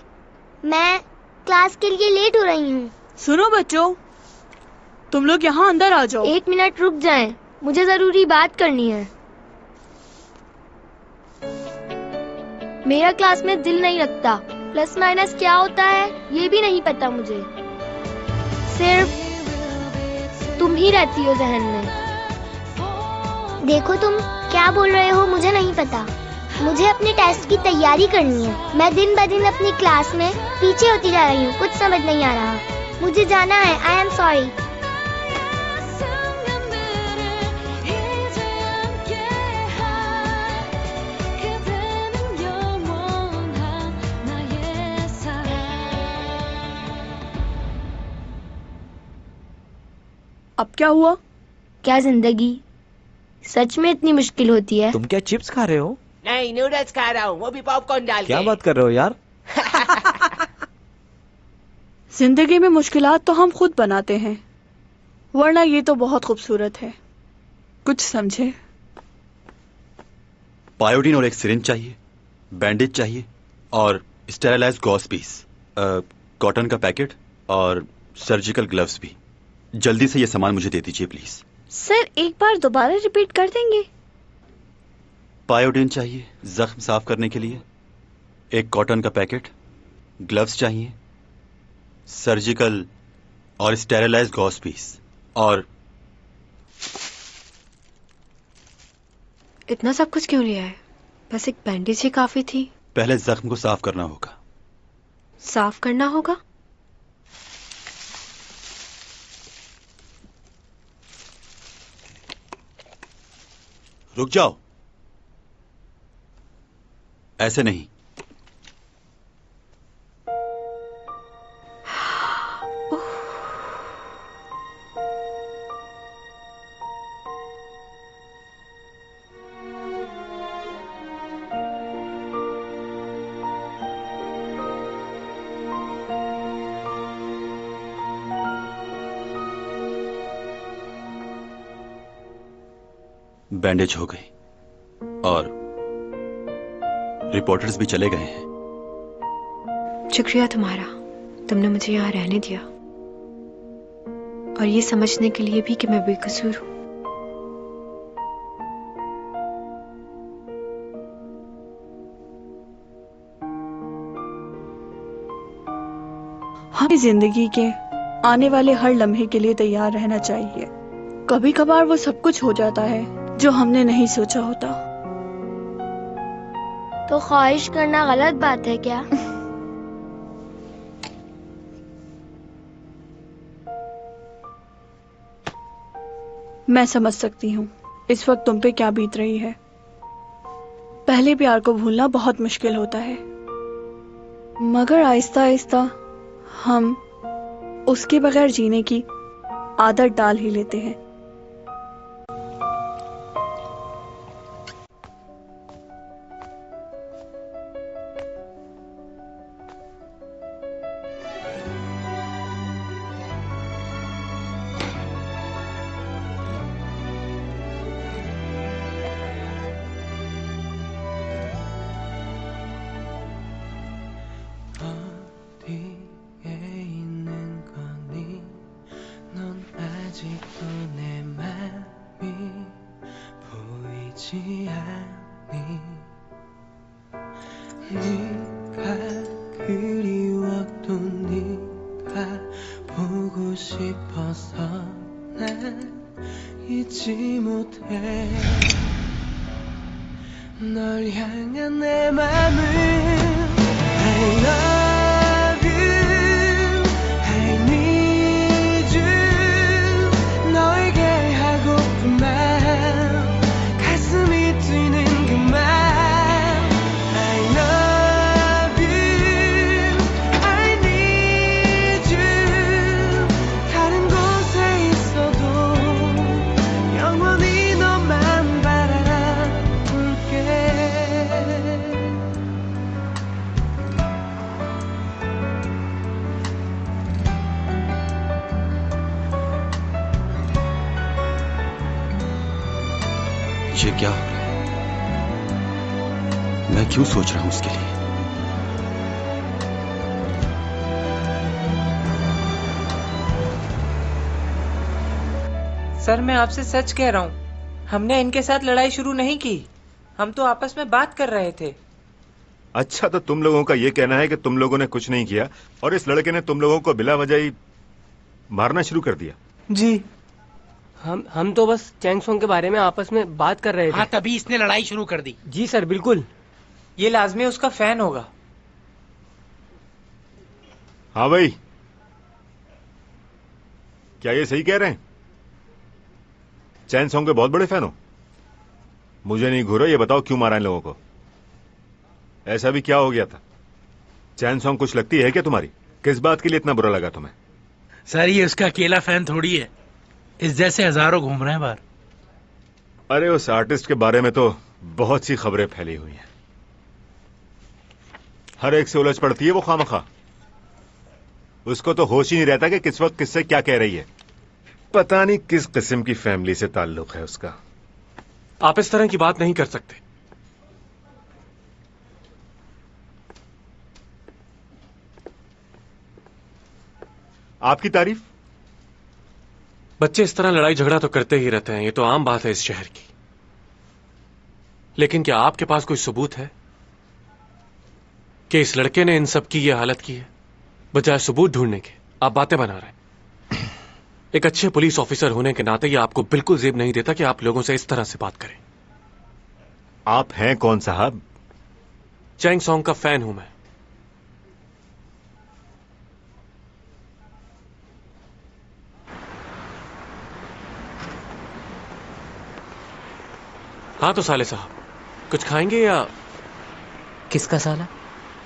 मैं क्लास के लिए लेट हो रही हूँ। सुनो बच्चों, तुम लोग यहाँ अंदर आ जाओ। 1 मिनट रुक जाएं, मुझे जरूरी बात करनी है। मेरा क्लास में दिल नहीं लगता। प्लस माइनस क्या होता है ये भी नहीं पता मुझे। सिर्फ तुम ही रहती हो जहन में। देखो तुम क्या बोल रहे हो मुझे नहीं पता। मुझे अपने टेस्ट की तैयारी करनी है। मैं दिन ब दिन अपनी क्लास में पीछे होती जा रही हूँ। कुछ समझ नहीं आ रहा। मुझे जाना है। I am sorry. अब क्या हुआ? क्या जिंदगी सच में इतनी मुश्किल होती है? तुम क्या चिप्स खा रहे हो? नहीं, नूडल्स खा रहा हूँ, वो भी पॉपकॉर्न डाल क्या के। बात कर रहे हो यार? जिंदगी में मुश्किलात तो हम खुद बनाते हैं, वरना ये तो बहुत खूबसूरत है। कुछ समझे? पायोडीन और एक सिरिंज चाहिए, बैंडेज चाहिए और स्टेरिलाइज्ड गॉस पीस, कॉटन का पैकेट और सर्जिकल ग्लव्स भी। जल्दी से ये सामान मुझे दे दीजिए प्लीज। सर एक बार दोबारा रिपीट कर देंगे? पायोडीन चाहिए जख्म साफ करने के लिए, एक कॉटन का पैकेट, ग्लव्स चाहिए, सर्जिकल और स्टेरिलाइज्ड गॉस पीस और इतना सब कुछ क्यों लिया है? बस एक बैंडेज ही काफी थी। पहले जख्म को साफ करना होगा। साफ करना होगा? रुक जाओ, ऐसे नहीं। बैंडेज हो गई और रिपोर्टर्स भी चले गए हैं। शुक्रिया तुम्हारा, तुमने मुझे यहाँ रहने दिया और ये समझने के लिए भी कि मैं बेकसूर हूँ। हमें जिंदगी के आने वाले हर लम्हे के लिए तैयार रहना चाहिए। कभी कभार वो सब कुछ हो जाता है जो हमने नहीं सोचा होता। तो ख्वाहिश करना गलत बात है क्या? मैं समझ सकती हूँ इस वक्त तुम पे क्या बीत रही है। पहले प्यार को भूलना बहुत मुश्किल होता है, मगर आहिस्ता आहिस्ता हम उसके बगैर जीने की आदत डाल ही लेते हैं। 널 향한 내 맘은 I love you, I need you. 너에게 하고픈 말, 가슴이 뛰는 그 말. I love you, I need you. 다른 곳에 있어도 영원히 너만 바라볼게. ये क्या हो रहा है? मैं क्यों सोच रहा हूं उसके लिए? सर मैं आपसे सच कह रहा हूँ, हमने इनके साथ लड़ाई शुरू नहीं की, हम तो आपस में बात कर रहे थे। अच्छा, तो तुम लोगों का ये कहना है कि तुम लोगों ने कुछ नहीं किया और इस लड़के ने तुम लोगों को बिला वजह ही मारना शुरू कर दिया? जी। हम तो बस चैंग सोंग के बारे में आपस में बात कर रहे थे। हाँ, तभी इसने लड़ाई शुरू कर दी। जी सर, बिल्कुल। ये लाजमी उसका फैन होगा। हाँ भाई, क्या ये सही कह रहे हैं? चैन सॉन्ग के बहुत बड़े फैन हो? मुझे नहीं घूरा, ये बताओ क्यों मारा इन लोगों को? ऐसा भी क्या हो गया था? चैन सॉन्ग कुछ लगती है क्या तुम्हारी? किस बात के लिए इतना बुरा लगा तुम्हें? सर ये उसका अकेला फैन थोड़ी है, इस जैसे हजारों घूम रहे हैं बाहर। अरे उस आर्टिस्ट के बारे में तो बहुत सी खबरें फैली हुई हैं, हर एक से उलझ पड़ती है वो खामखा। उसको तो होश ही नहीं रहता कि किस वक्त किससे क्या कह रही है। पता नहीं किस किस्म की फैमिली से ताल्लुक है उसका। आप इस तरह की बात नहीं कर सकते। आपकी तारीफ? बच्चे इस तरह लड़ाई झगड़ा तो करते ही रहते हैं, ये तो आम बात है इस शहर की। लेकिन क्या आपके पास कोई सबूत है कि इस लड़के ने इन सब की ये हालत की है? बजाय सबूत ढूंढने के आप बातें बना रहे हैं। एक अच्छे पुलिस ऑफिसर होने के नाते ये आपको बिल्कुल जेब नहीं देता कि आप लोगों से इस तरह से बात करें। आप हैं कौन साहब? चैंग सॉन्ग का फैन हूं मैं। हाँ तो साले साहब, कुछ खाएंगे या? किसका साला?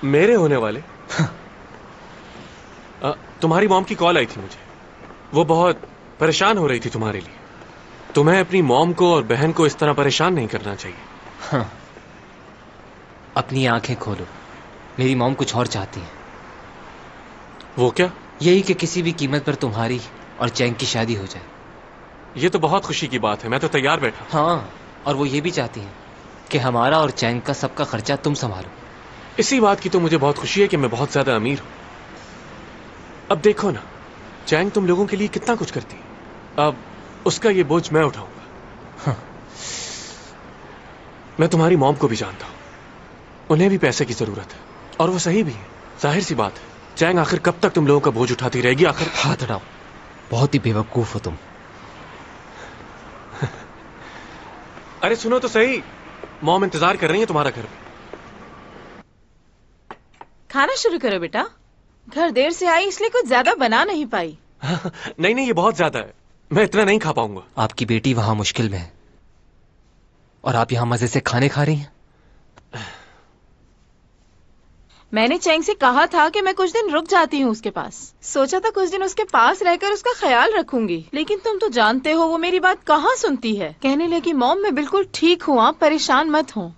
मेरे होने वाले। तुम्हारी मॉम की कॉल आई थी मुझे, वो बहुत परेशान हो रही थी तुम्हारे लिए। तुम्हें अपनी मॉम को और बहन को इस तरह परेशान नहीं करना चाहिए। हाँ, अपनी आंखें खोलो, मेरी मॉम कुछ और चाहती है। वो क्या? यही कि किसी भी कीमत पर तुम्हारी और चैंग की शादी हो जाए। ये तो बहुत खुशी की बात है, मैं तो तैयार बैठा। हाँ, और वो ये भी चाहती हैं कि हमारा और चैंग का सबका खर्चा तुम संभालो। इसी बात की तो मुझे बहुत खुशी है कि मैं बहुत ज्यादा अमीर हूं। अब देखो ना, चैंग तुम लोगों के लिए कितना कुछ करती है, अब उसका ये बोझ मैं उठाऊंगा। हाँ। मैं तुम्हारी मॉम को भी जानता हूं, उन्हें भी पैसे की जरूरत है, और वो सही भी है। जाहिर सी बात है, चैंग आखिर कब तक तुम लोगों का बोझ उठाती रहेगी? आखिर हाथ हटाओ, बहुत ही बेवकूफ हो तुम। अरे सुनो तो सही, मॉम इंतजार कर रही है तुम्हारा घर में। खाना शुरू करो बेटा, घर देर से आई इसलिए कुछ ज्यादा बना नहीं पाई। नहीं नहीं, ये बहुत ज्यादा है, मैं इतना नहीं खा पाऊंगा। आपकी बेटी वहां मुश्किल में है और आप यहां मजे से खाने खा रही हैं। मैंने चैंग से कहा था कि मैं कुछ दिन रुक जाती हूँ उसके पास। सोचा था कुछ दिन उसके पास रहकर उसका ख्याल रखूंगी, लेकिन तुम तो जानते हो वो मेरी बात कहाँ सुनती है। कहने लगी मॉम मैं बिल्कुल ठीक हूँ, आप परेशान मत हो।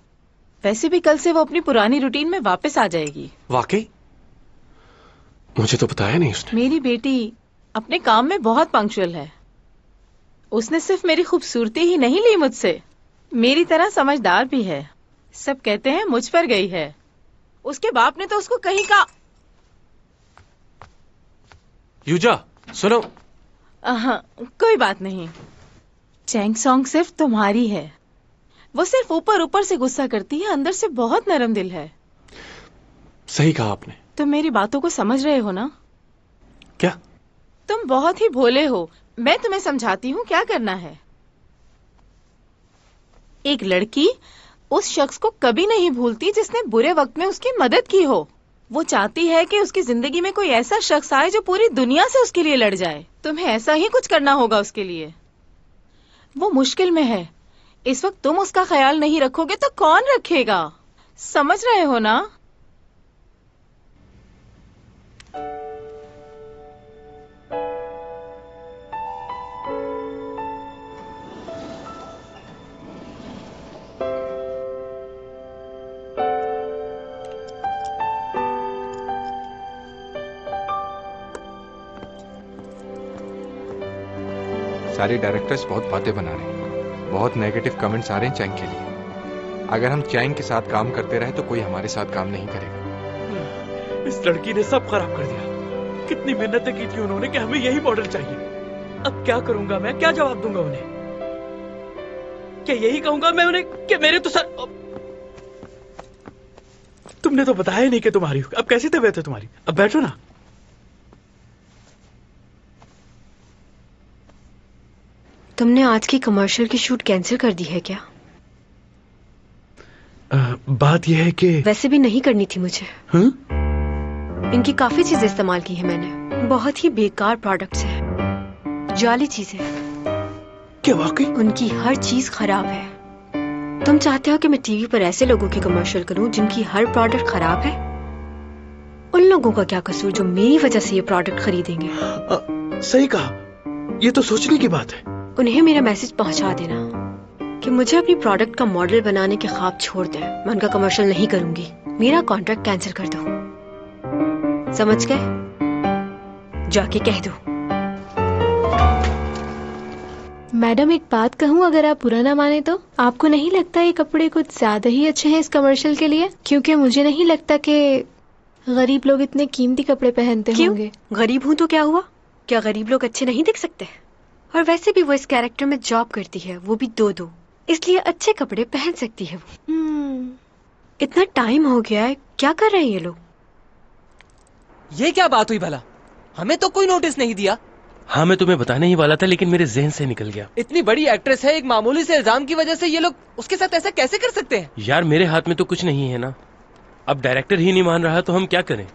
वैसे भी कल से वो अपनी पुरानी रूटीन में वापस आ जाएगी। वाकई? मुझे तो बताया नहीं उसने। मेरी बेटी अपने काम में बहुत पंक्चुअल है। उसने सिर्फ मेरी खूबसूरती ही नहीं ली मुझसे, मेरी तरह समझदार भी है। सब कहते हैं मुझ पर गई है। उसके बाप ने तो उसको कहीं का। यूजा सुनो। कोई बात नहीं, चैंग सॉन्ग सिर्फ तुम्हारी है। वो सिर्फ ऊपर ऊपर से गुस्सा करती है, अंदर से बहुत नरम दिल है। सही कहा आपने। तुम मेरी बातों को समझ रहे हो ना? क्या? तुम बहुत ही भोले हो, मैं तुम्हें समझाती हूँ क्या करना है। एक लड़की उस शख्स को कभी नहीं भूलती जिसने बुरे वक्त में उसकी मदद की हो। वो चाहती है कि उसकी जिंदगी में कोई ऐसा शख्स आए जो पूरी दुनिया से उसके लिए लड़ जाए। तुम्हें ऐसा ही कुछ करना होगा उसके लिए। वो मुश्किल में है, इस वक्त तुम उसका ख्याल नहीं रखोगे तो कौन रखेगा? समझ रहे हो ना? सारे डायरेक्टर्स बहुत बातें बना रहे हैं, बहुत नेगेटिव कमेंट्स आ रहे हैं चैंग के लिए। अगर हम चैंग के साथ काम करते रहे तो कोई हमारे साथ काम नहीं करेगा। इस लड़की ने सब खराब कर दिया। कितनी मेहनतें की थी उन्होंने कि हमें यही मॉडल चाहिए। अब क्या करूंगा मैं, क्या जवाब दूंगा उन्हें? क्या यही कहूंगा मैं उन्हें कि मेरे तो सर। तुमने तो बताया ही नहीं कि तुम्हारी। अब कैसी तबीयत है तुम्हारी? अब बैठो ना। तुमने आज की कमर्शियल की शूट कैंसिल कर दी है क्या? बात यह है कि वैसे भी नहीं करनी थी मुझे। इनकी काफी चीजें इस्तेमाल की है मैंने, बहुत ही बेकार प्रोडक्ट्स हैं, जाली चीजें। क्या वाकई? उनकी हर चीज खराब है। तुम चाहते हो कि मैं टीवी पर ऐसे लोगों की कमर्शियल करूं जिनकी हर प्रोडक्ट खराब है? उन लोगों का क्या कसूर जो मेरी वजह से ये प्रोडक्ट खरीदेंगे? सही कहा, ये तो सोचने की बात है। उन्हें मेरा मैसेज पहुंचा देना कि मुझे अपनी प्रोडक्ट का मॉडल बनाने के ख्वाब छोड़ दें। मैं उनका कमर्शियल नहीं करूंगी, मेरा कॉन्ट्रैक्ट कैंसिल कर दो। समझ गए? जाके कह दो। मैडम एक बात कहूँ, अगर आप बुरा ना माने तो? आपको नहीं लगता ये कपड़े कुछ ज्यादा ही अच्छे हैं इस कमर्शियल के लिए? क्योंकि मुझे नहीं लगता कि गरीब लोग इतने कीमती कपड़े पहनते होंगे। गरीब हूँ तो क्या हुआ? क्या गरीब लोग अच्छे नहीं दिख सकते? और वैसे भी वो इस कैरेक्टर में जॉब करती है, वो भी 2-2, इसलिए अच्छे कपड़े पहन सकती है वो। इतना टाइम हो गया है, क्या कर रहे हैं ये लोग? ये क्या बात हुई भला? हमें तो कोई नोटिस नहीं दिया। हाँ मैं तुम्हें बताने ही वाला था, लेकिन मेरे जहन से निकल गया। इतनी बड़ी एक्ट्रेस है, एक मामूली से इल्जाम की वजह से ये लोग उसके साथ ऐसा कैसे कर सकते हैं? यार मेरे हाथ में तो कुछ नहीं है ना। अब डायरेक्टर ही नहीं मान रहा तो हम क्या करें?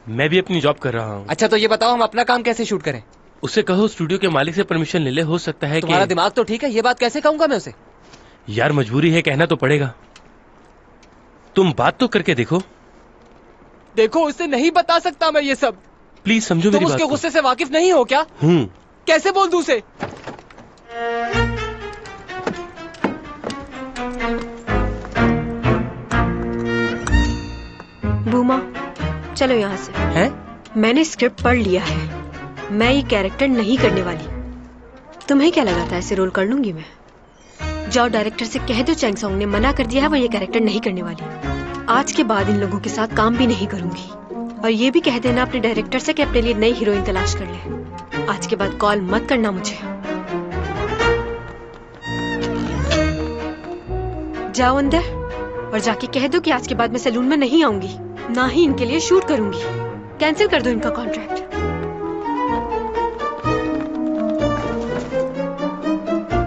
मैं भी अपनी जॉब कर रहा हूँ। अच्छा तो ये बताओ हम अपना काम कैसे शूट करें? उससे कहो स्टूडियो के मालिक से परमिशन ले ले, हो सकता है तुम्हारा दिमाग तो ठीक है, ये बात कैसे कहूंगा मैं उसे? यार मजबूरी है, कहना तो पड़ेगा। तुम बात तो करके देखो। देखो उसे नहीं बता सकता मैं ये सब। प्लीज समझो मेरी बात। तुम उसके गुस्से से वाकिफ नहीं हो क्या? कैसे बोल दूं उसे? बूमा चलो यहाँ से। हैं? मैंने स्क्रिप्ट पढ़ लिया है, मैं ये कैरेक्टर नहीं करने वाली। तुम्हें क्या लगा था ऐसे रोल कर लूंगी मैं? जाओ डायरेक्टर से कह दो चैंग सॉन्ग ने मना कर दिया है, वो ये कैरेक्टर नहीं करने वाली। आज के बाद इन लोगों के साथ काम भी नहीं करूंगी। और ये भी कह देना अपने डायरेक्टर से कि अपने लिए नई हीरोइन तलाश कर ले। आज के बाद कॉल मत करना मुझे। जाओ अंदर और जाके कह दो कि आज के बाद मैं सैलून में नहीं आऊंगी, ना ही इनके लिए शूट करूंगी। कैंसिल कर दो इनका कॉन्ट्रैक्ट।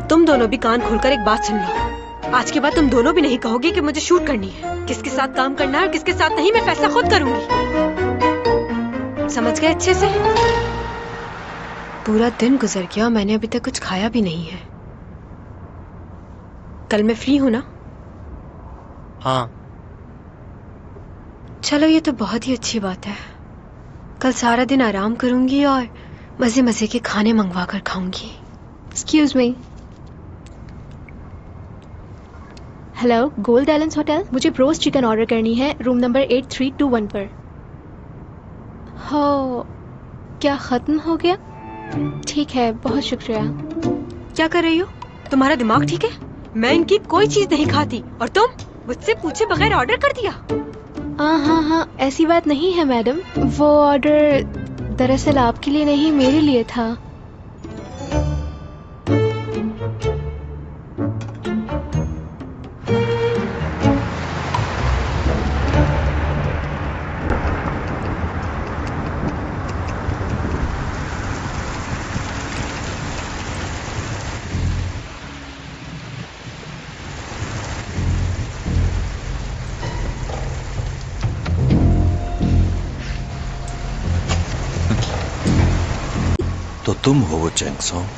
तुम दोनों भी कान खोलकर एक बात सुन लो। आज के बाद तुम दोनों भी नहीं कहोगे कि मुझे शूट करनी है। किसके साथ काम करना है और किसके साथ नहीं, मैं फैसला खुद करूंगी। समझ गए अच्छे से? पूरा दिन गुजर गया और मैंने अभी तक कुछ खाया भी नहीं है। कल मैं फ्री हूं ना? हाँ। चलो ये तो बहुत ही अच्छी बात है। कल सारा दिन आराम करूंगी और मजे मजे के खाने मंगवा कर खाऊंगी। Excuse me. Hello, gold islands hotel. मुझे रोस्ट चिकन ऑर्डर करनी है रूम नंबर 8321 पर। हो, क्या खत्म हो गया? ठीक है, बहुत शुक्रिया। क्या कर रही हो? तुम्हारा दिमाग ठीक है? मैं इनकी कोई चीज नहीं खाती और तुम मुझसे पूछे बगैर ऑर्डर कर दिया। हाँ, ऐसी बात नहीं है मैडम। वो ऑर्डर दरअसल आपके लिए नहीं, मेरे लिए था। तो तुम हो वो चैंग सॉन्ग?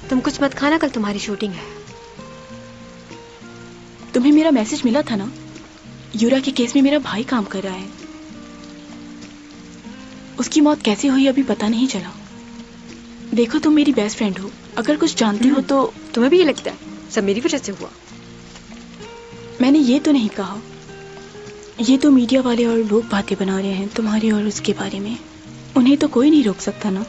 तुम कुछ मत खाना, कल तुम्हारी शूटिंग है। तुम्हें मेरा मैसेज मिला था ना? यूरा के केस में मेरा भाई काम कर रहा है। उसकी मौत कैसे हुई अभी पता नहीं चला। देखो, तुम मेरी बेस्ट फ्रेंड हो, अगर कुछ जानती हो तो। तुम्हें भी ये लगता है सब मेरी वजह से हुआ? मैंने ये तो नहीं कहा। ये तो मीडिया वाले और लोग बातें बना रहे हैं तुम्हारे और उसके बारे में। उन्हें तो कोई नहीं रोक सकता ना।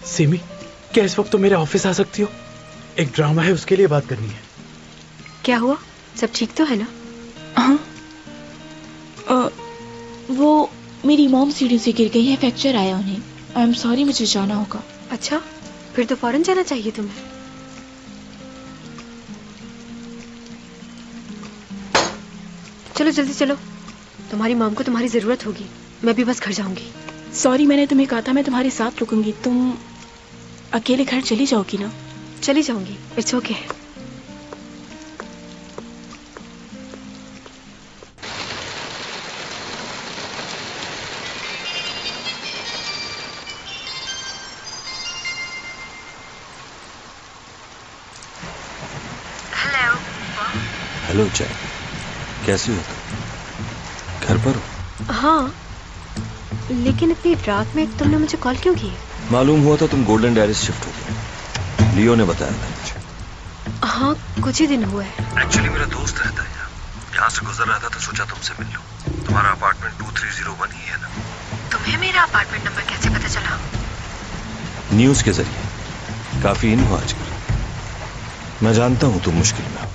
सिमी, क्या इस वक्त तो मेरे ऑफिस आ सकती हो? एक ड्रामा है, उसके लिए बात करनी है। क्या हुआ? सब ठीक तो है ना? हाँ। वो मेरी मॉम सीढ़ी से गिर गई है, फ्रैक्चर आया उन्हें। आई एम सॉरी, मुझे जाना होगा। अच्छा, फिर तो फौरन जाना चाहिए तुम्हें। चलो जल्दी चलो, तुम्हारी मॉम को तुम्हारी जरूरत होगी। मैं भी बस घर जाऊंगी। सॉरी, मैंने तुम्हें कहा था मैं तुम्हारे साथ रुकूंगी। तुम अकेले घर चली जाओगी ना? चली जाऊंगी, इट्स ओके। हेलो चैंग, कैसी हो तुम? घर पर हो? हाँ, लेकिन इतनी रात में तुमने मुझे कॉल क्यों की? मालूम हुआ था तुम गोल्डन डायरीज शिफ्ट हो गए। लियो ने बताया था मुझे। हाँ, कुछ ही दिन हुए। एक्चुअली मेरा दोस्त रहता है यहाँ से गुजर रहा था तो सोचा तुमसे मिल लूं। तुम्हारा अपार्टमेंट 2301 ही है ना? तुम्हें मेरा अपार्टमेंट नंबर कैसे पता चला? न्यूज के जरिए। काफी इन हो आजकल। मैं जानता हूँ तुम मुश्किल में हो।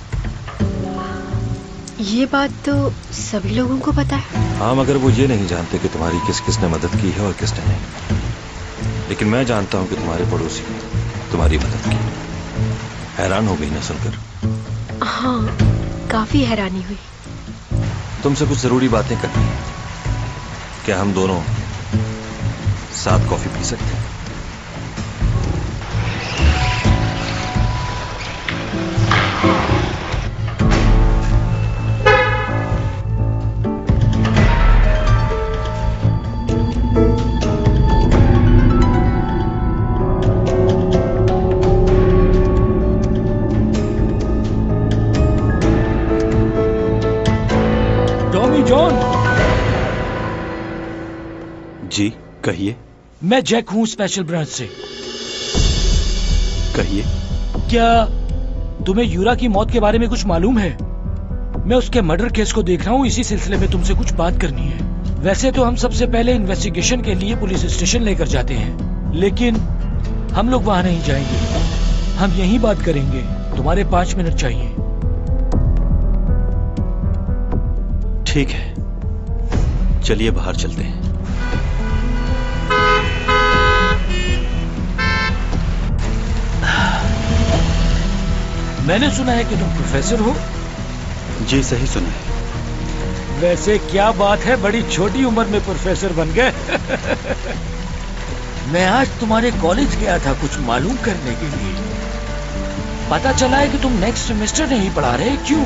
ये बात तो सभी लोगों को पता है। हाँ, मगर वो ये नहीं जानते कि तुम्हारी किस किसने मदद की है और किसने नहीं। लेकिन मैं जानता हूँ कि तुम्हारे पड़ोसी ने तुम्हारी मदद की। हैरान हो गई ना सुनकर? हाँ, काफी हैरानी हुई। तुमसे कुछ जरूरी बातें करनी है। क्या हम दोनों साथ कॉफी पी सकते हैं? जी कहिए। मैं जैक हूँ स्पेशल ब्रांच से। कहिए। क्या तुम्हें यूरा की मौत के बारे में कुछ मालूम है? मैं उसके मर्डर केस को देख रहा हूँ, इसी सिलसिले में तुमसे कुछ बात करनी है। वैसे तो हम सबसे पहले इन्वेस्टिगेशन के लिए पुलिस स्टेशन लेकर जाते हैं, लेकिन हम लोग वहां नहीं जाएंगे। हम यहीं बात करेंगे। तुम्हारे 5 मिनट चाहिए। ठीक है, चलिए बाहर चलते हैं। मैंने सुना है कि तुम प्रोफेसर हो। जी सही सुना है। वैसे क्या बात है, बड़ी छोटी उम्र में प्रोफेसर बन गए। मैं आज तुम्हारे कॉलेज गया था कुछ मालूम करने के लिए। पता चला है कि तुम नेक्स्ट सेमेस्टर नहीं पढ़ा रहे। क्यों?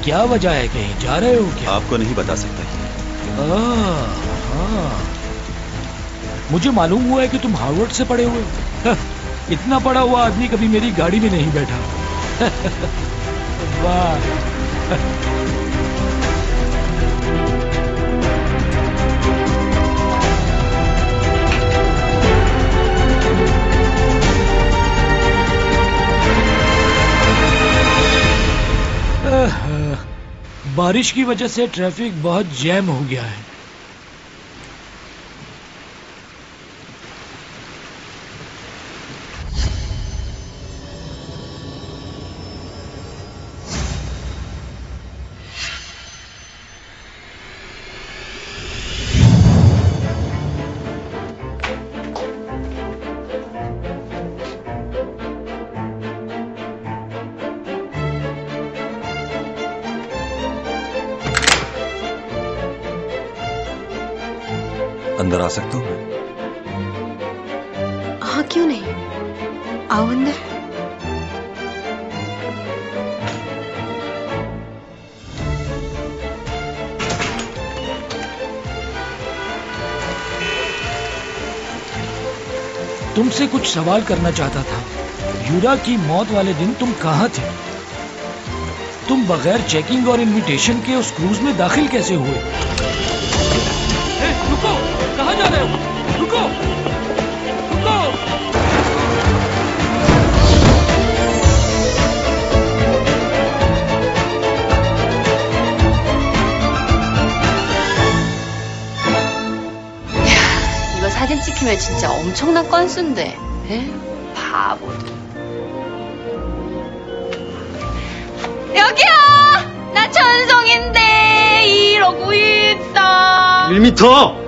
क्या वजह है? कहीं जा रहे हो क्या? आपको नहीं बता सकता। हाँ। मुझे मालूम हुआ है कि तुम हार्वर्ड से पढ़े हुए। इतना पढ़ा हुआ आदमी कभी मेरी गाड़ी में नहीं बैठा। वाह। बारिश की वजह से ट्रैफिक बहुत जैम हो गया है। अंदर आ सकता हूँ? हाँ क्यों नहीं, आओ अंदर। तुमसे कुछ सवाल करना चाहता था। यूरा की मौत वाले दिन तुम कहाँ थे? तुम बगैर चेकिंग और इनविटेशन के उस क्रूज में दाखिल कैसे हुए? रुको, कहाँ जा रहे हो? रुको, रुको। 이거 사진 찍히면 진짜 엄청난 건수인데. 에? 바보들. 여기야! 나 천성인데 이러고 있다. 1m!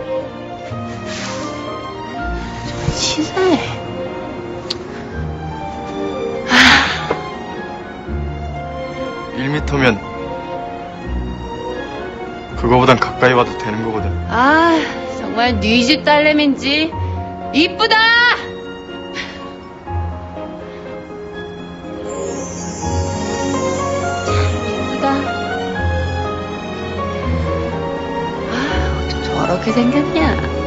치사해. 1m면 그거보단 가까이 와도 되는 거거든. 아, 정말 네 집 딸내미인지 이쁘다. 이쁘다. 아, 어떻게 저렇게 생겼냐?